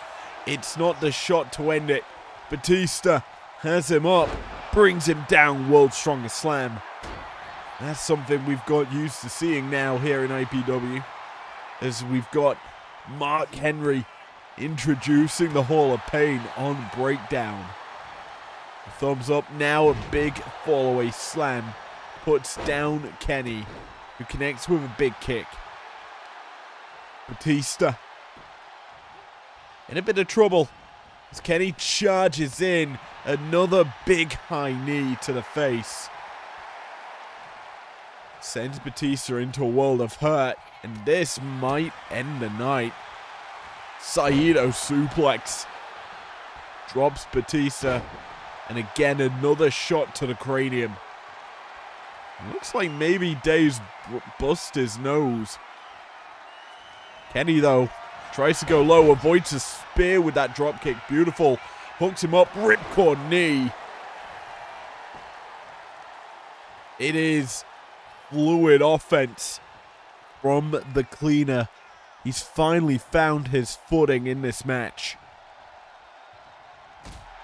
it's not the shot to end it. Batista has him up, brings him down, world's strongest slam. That's something we've got used to seeing now here in IPW, as we've got Mark Henry introducing the Hall of Pain on Breakdown. A thumbs up, now a big fall-away slam puts down Kenny, who connects with a big kick. Batista in a bit of trouble as Kenny charges in, another big high knee to the face. Sends Batista into a world of hurt, and this might end the night. Saito suplex drops Batista, and again another shot to the cranium. Looks like maybe Dave's bust his nose. Kenny, though, tries to go low, avoids a spear with that dropkick. Beautiful. Hooks him up, ripcord knee. It is fluid offense from the cleaner. He's finally found his footing in this match.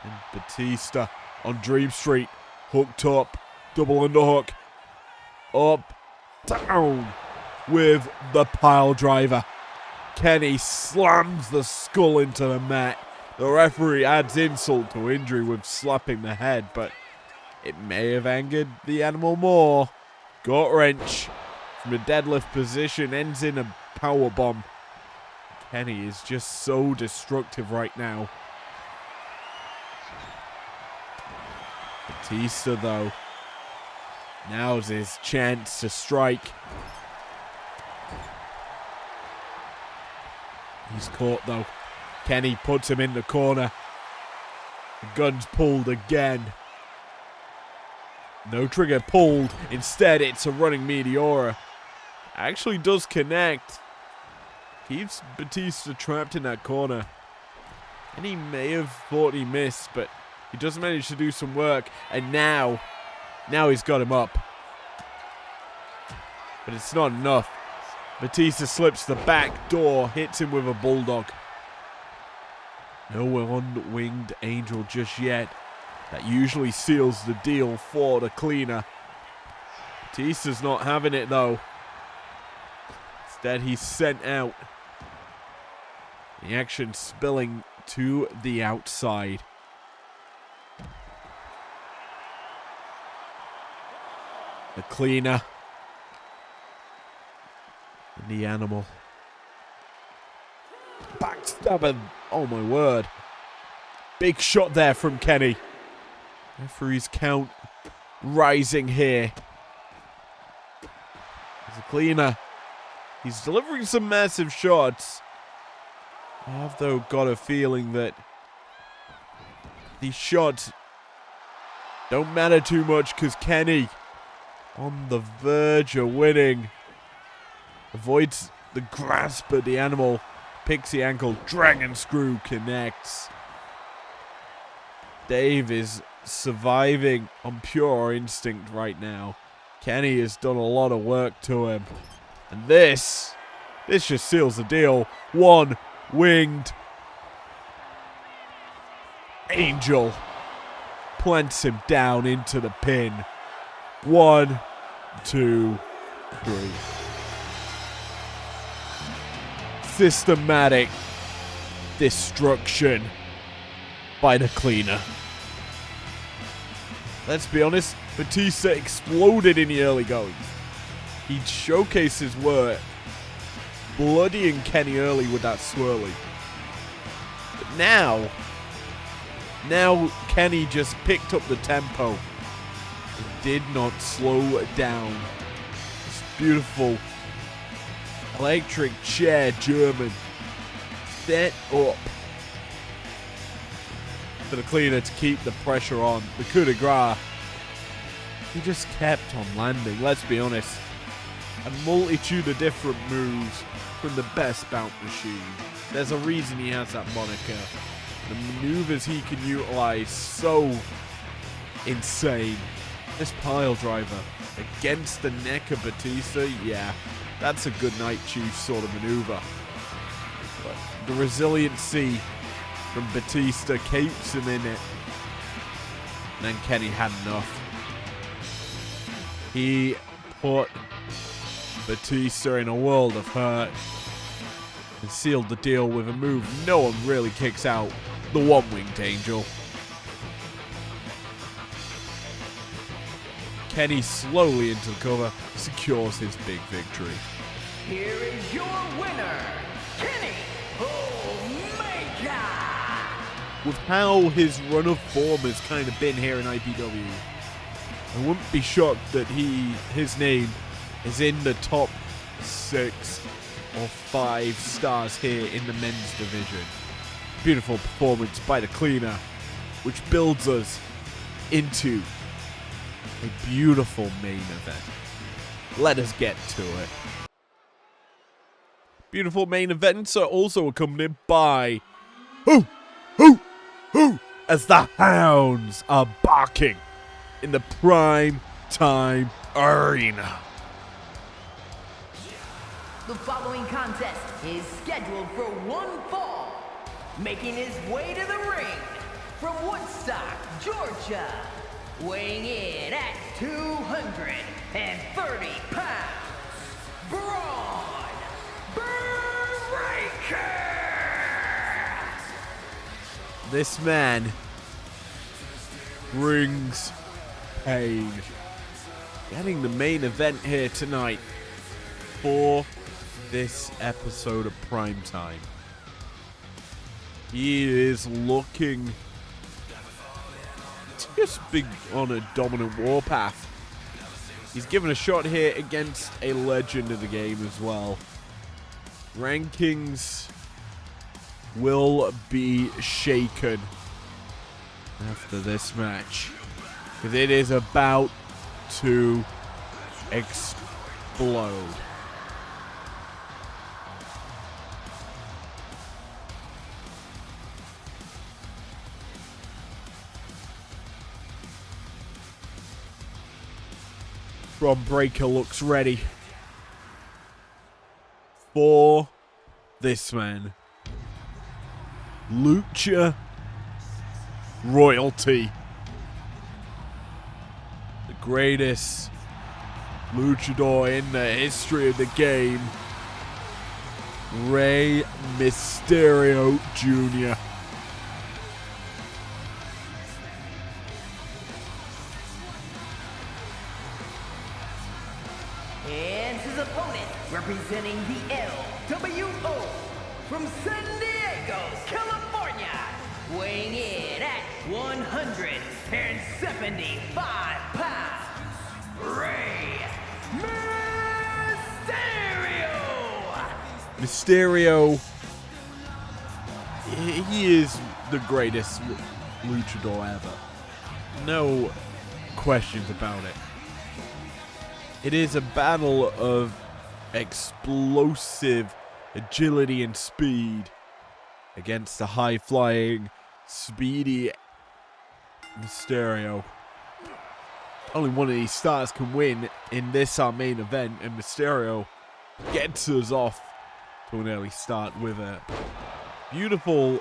And Batista on Dream Street, hooked up, double underhook, up, down with the pile driver. Kenny slams the skull into the mat. The referee adds insult to injury with slapping the head, but it may have angered the animal more. Gut wrench from the deadlift position ends in a power bomb. Kenny is just so destructive right now. Batista, though, now's his chance to strike. He's caught, though. Kenny puts him in the corner. The gun's pulled again. No trigger pulled. Instead, it's a running Meteora. Actually does connect. Keeps Batista trapped in that corner. And he may have thought he missed, but he does manage to do some work. And now he's got him up. But it's not enough. Batista slips the back door, hits him with a bulldog. No one-winged angel just yet. That usually seals the deal for the cleaner. Batista's not having it, though. Instead, he's sent out. The action spilling to the outside. The cleaner. And the animal. Backstabber. Oh my word. Big shot there from Kenny. Referee's count rising here. As a cleaner. He's delivering some massive shots. I have, though, got a feeling that these shots don't matter too much because Kenny, on the verge of winning, avoids the grasp of the animal. Pixie ankle, dragon screw connects. Dave is surviving on pure instinct right now. Kenny has done a lot of work to him. And this just seals the deal. One winged angel plants him down into the pin. 1, 2, 3. Systematic destruction by the cleaner. Let's be honest, Batista exploded in the early goings. He showcased his work, bloodying Kenny early with that swirly. But now Kenny just picked up the tempo and did not slow it down. This beautiful electric chair German set up for the cleaner to keep the pressure on. The coup de grace, he just kept on landing, let's be honest. A multitude of different moves from the best bout machine. There's a reason he has that moniker. The maneuvers he can utilize, so insane. This pile driver against the neck of Batista, yeah, that's a good night chief sort of maneuver. But the resiliency from Batista keeps him in it. And then Kenny had enough. He put Batista in a world of hurt and sealed the deal with a move no one really kicks out, the one-winged angel. Kenny slowly into the cover, secures his big victory. Here is your winner, Kenny Omega! With how his run of form has kind of been here in IPW, I wouldn't be shocked that his name is in the top 6 or 5 stars here in the men's division. Beautiful performance by the cleaner, which builds us into a beautiful main event. Let us get to it. Beautiful main events are also accompanied by hoo, as the hounds are barking in the prime time arena. The following contest is scheduled for one fall. Making his way to the ring from Woodstock, Georgia. Weighing in at 230 pounds, Braun Breaker! This man brings pain. Getting the main event here tonight for this episode of Primetime. He is looking just big on a dominant warpath. He's given a shot here against a legend of the game as well. Rankings will be shaken after this match, because it is about to explode. Braun Breaker looks ready for this man. Lucha royalty. The greatest luchador in the history of the game. Rey Mysterio Jr. And his opponent, representing the LWO from San Diego, California, weighing in at 175 pounds, Rey Mysterio! Mysterio, he is the greatest luchador ever. No questions about it. It is a battle of explosive agility and speed against the high-flying, speedy Mysterio. Only one of these stars can win in this our main event, and Mysterio gets us off to an early start with a beautiful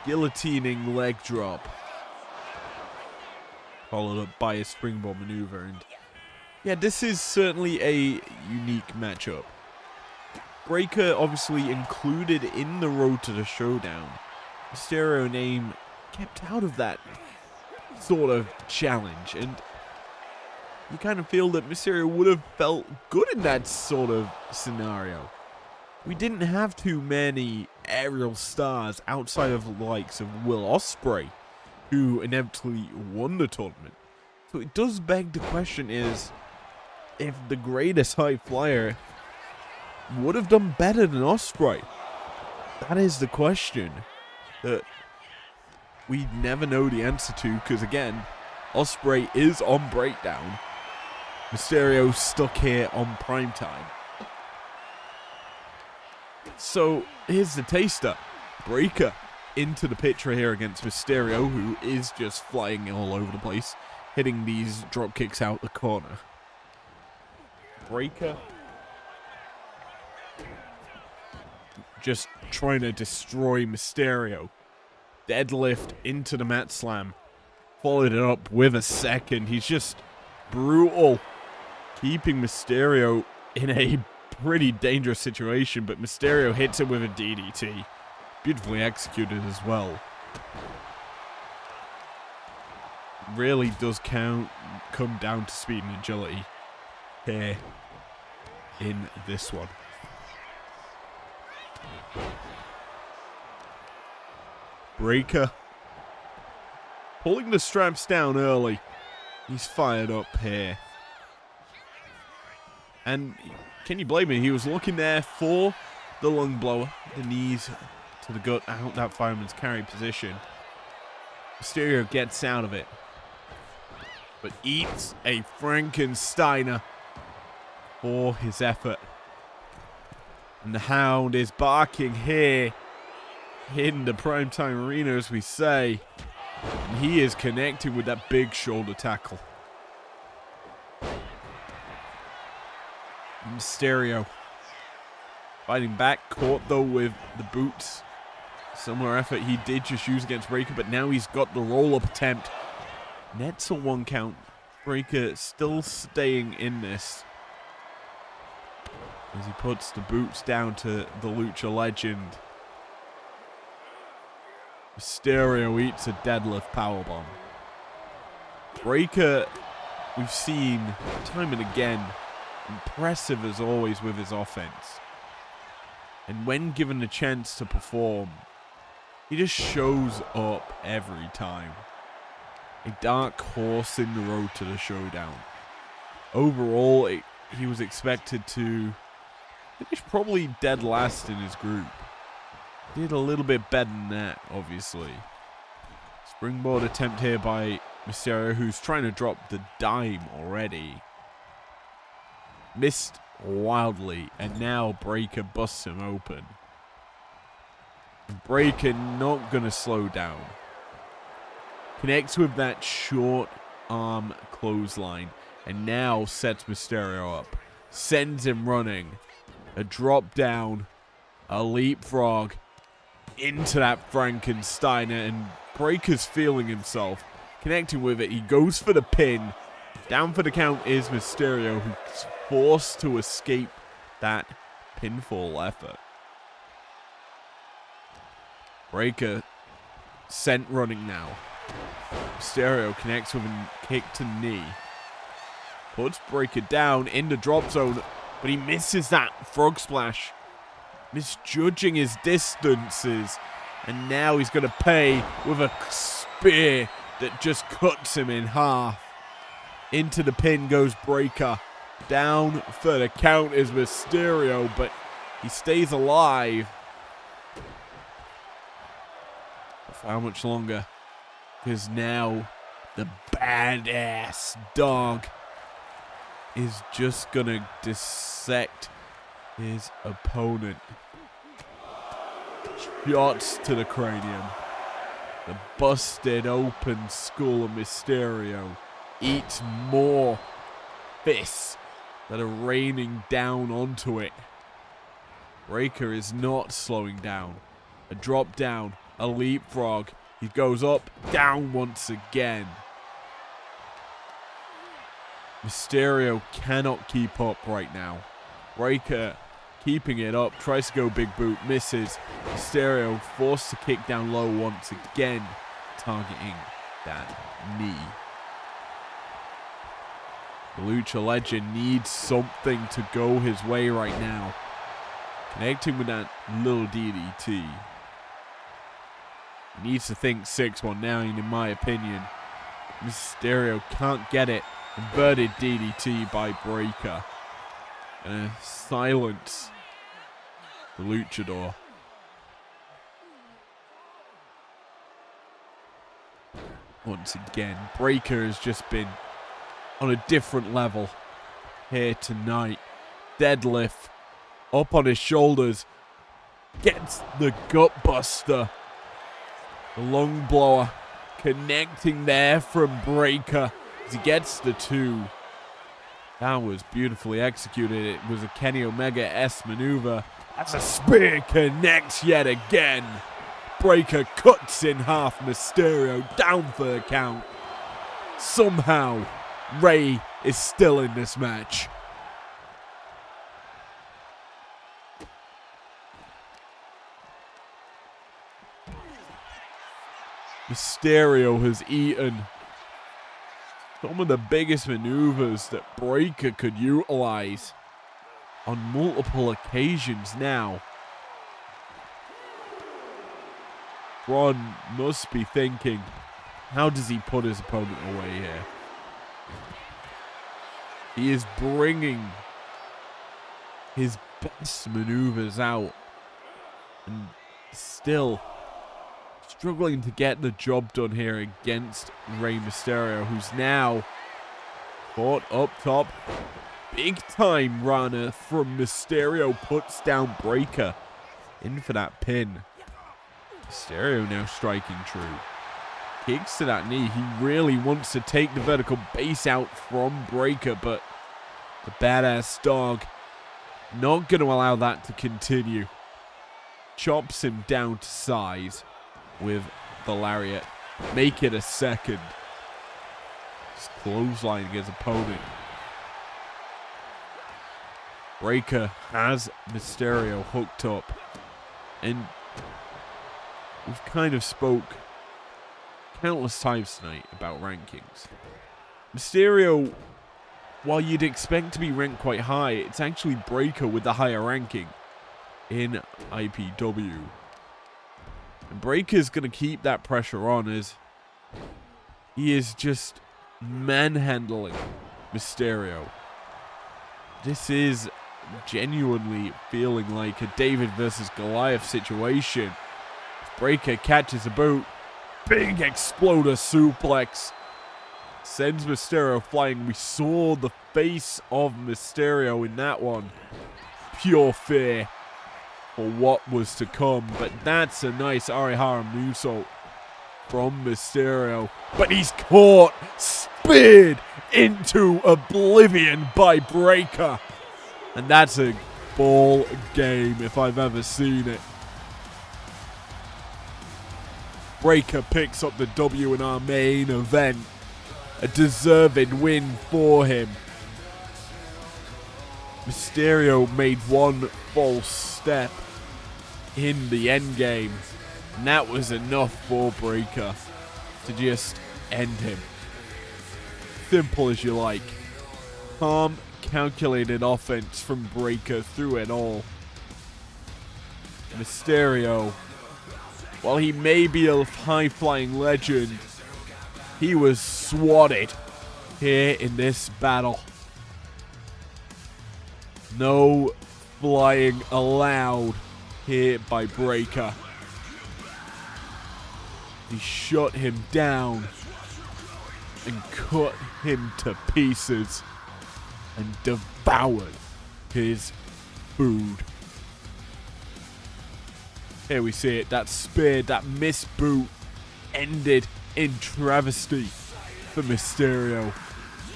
guillotining leg drop, followed up by a springboard maneuver. And yeah, this is certainly a unique matchup. Breaker obviously included in the road to the showdown. Mysterio name kept out of that sort of challenge, and you kind of feel that Mysterio would have felt good in that sort of scenario. We didn't have too many aerial stars outside of the likes of Will Ospreay, who inevitably won the tournament. So it does beg the question is, if the greatest high flyer would have done better than Ospreay? That is the question that we never know the answer to, because again, Ospreay is on breakdown. Mysterio stuck here on Primetime. So here's the taster. Breaker into the picture here against Mysterio, who is just flying all over the place. hitting these drop kicks out the corner. Breaker just trying to destroy Mysterio. Deadlift into the mat slam. Followed it up with a second. He's just brutal. Keeping Mysterio in a pretty dangerous situation, but Mysterio hits him with a DDT. Beautifully executed as well. Really does come down to speed and agility here in this one. Breaker pulling the straps down early. He's fired up here. And can you blame him? He was looking there for the lung blower. The knees to the gut out that fireman's carry position. Mysterio gets out of it, but eats a Frankensteiner for his effort. And the Hound is barking here in the Primetime Arena, as we say. And he is connecting with that big shoulder tackle. Mysterio fighting back, caught though with the boots. Similar effort he did just use against Breaker, but now he's got the roll-up attempt. Nets a 1 count. Breaker still staying in this as he puts the boots down to the Lucha legend. Mysterio eats a deadlift powerbomb. Breaker, we've seen time and again, impressive as always with his offense. And when given the chance to perform, he just shows up every time. A dark horse in the road to the showdown. Overall, he was expected to finish probably dead last in his group. Did a little bit better than that, obviously. Springboard attempt here by Mysterio, who's trying to drop the dime already. Missed wildly, and now Breaker busts him open. Breaker not going to slow down. Connects with that short arm clothesline, and now sets Mysterio up. Sends him running. A drop down, a leapfrog into that Frankensteiner, and Breaker's feeling himself. Connecting with it, he goes for the pin. Down for the count is Mysterio, who's forced to escape that pinfall effort. Breaker sent running now. Mysterio connects with a kick to the knee. Puts Breaker down in the drop zone, but he misses that frog splash. Misjudging his distances. And now he's going to pay with a spear that just cuts him in half. Into the pin goes Breaker. Down for the count is Mysterio, but he stays alive. For how much longer? Because now the badass dog is just going to dissect his opponent. Shots to the cranium. The busted open skull of Mysterio eats more fists that are raining down onto it. Breaker is not slowing down. A drop down, a leapfrog. He goes up, down once again. Mysterio cannot keep up right now. Breaker keeping it up, tries to go big boot, misses. Mysterio forced to kick down low once again, targeting that knee. The Lucha legend needs something to go his way right now. Connecting with that little DDT. He needs to think 619 in my opinion. Mysterio can't get it. Inverted DDT by Breaker. And silence the luchador. Once again, Breaker has just been on a different level here tonight. Deadlift up on his shoulders. Gets the gut buster. The lung blower connecting there from Breaker. As He gets the 2. That was beautifully executed. It was a Kenny Omega-esque maneuver. As a spear connects yet again. Breaker cuts in half Mysterio, down for the count. Somehow, Rey is still in this match. Mysterio has eaten some of the biggest maneuvers that Breaker could utilize on multiple occasions now. Braun must be thinking, how does he put his opponent away here? He is bringing his best maneuvers out and still struggling to get the job done here against Rey Mysterio, who's now caught up top. Big time runner from Mysterio puts down Breaker. In for that pin. Mysterio now striking true. Kicks to that knee. He really wants to take the vertical base out from Breaker, but the badass dog not going to allow that to continue. Chops him down to size with the lariat. Make it a second. Just clotheslining his opponent. Breaker has Mysterio hooked up. And we've kind of spoke countless times tonight about rankings. Mysterio, while you'd expect to be ranked quite high, it's actually Breaker with the higher ranking in IPW. And Breaker's going to keep that pressure on as he is just manhandling Mysterio. This is genuinely feeling like a David versus Goliath situation. Breaker catches a boot. Big exploder suplex. Sends Mysterio flying. We saw the face of Mysterio in that one. Pure fear for what was to come. But that's a nice Arihara moonsault from Mysterio. But he's caught, speared into oblivion by Breaker. And that's a ball game if I've ever seen it. Breaker picks up the W in our main event. A deserved win for him. Mysterio made one false step in the end game. And that was enough for Breaker to just end him. Simple as you like. Calm, calculated offense from Breaker through it all. Mysterio, while he may be a high-flying legend, he was swatted here in this battle. No flying allowed here by Breaker. He shut him down and cut him to pieces and devoured his food. Here we see it, that spear, that missed boot ended in travesty for Mysterio.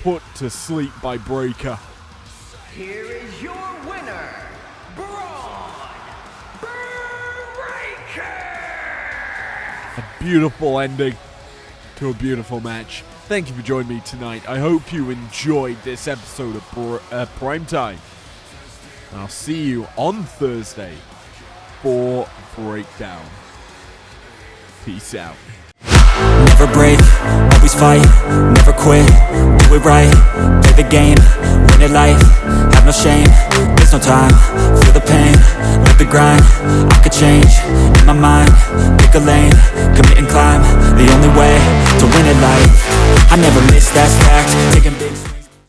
Put to sleep by Breaker. Here is your winner, Braun Breaker! A beautiful ending to a beautiful match. Thank you for joining me tonight. I hope you enjoyed this episode of Primetime. And I'll see you on Thursday for Breakdown. Peace out. Never break, always fight, never quit, do it right, play the game, win it life, have no shame, there's no time, feel the pain, live the grind, I could change, in my mind, pick a lane, commit and climb, the only way to win it life, I never miss, that's fact, taking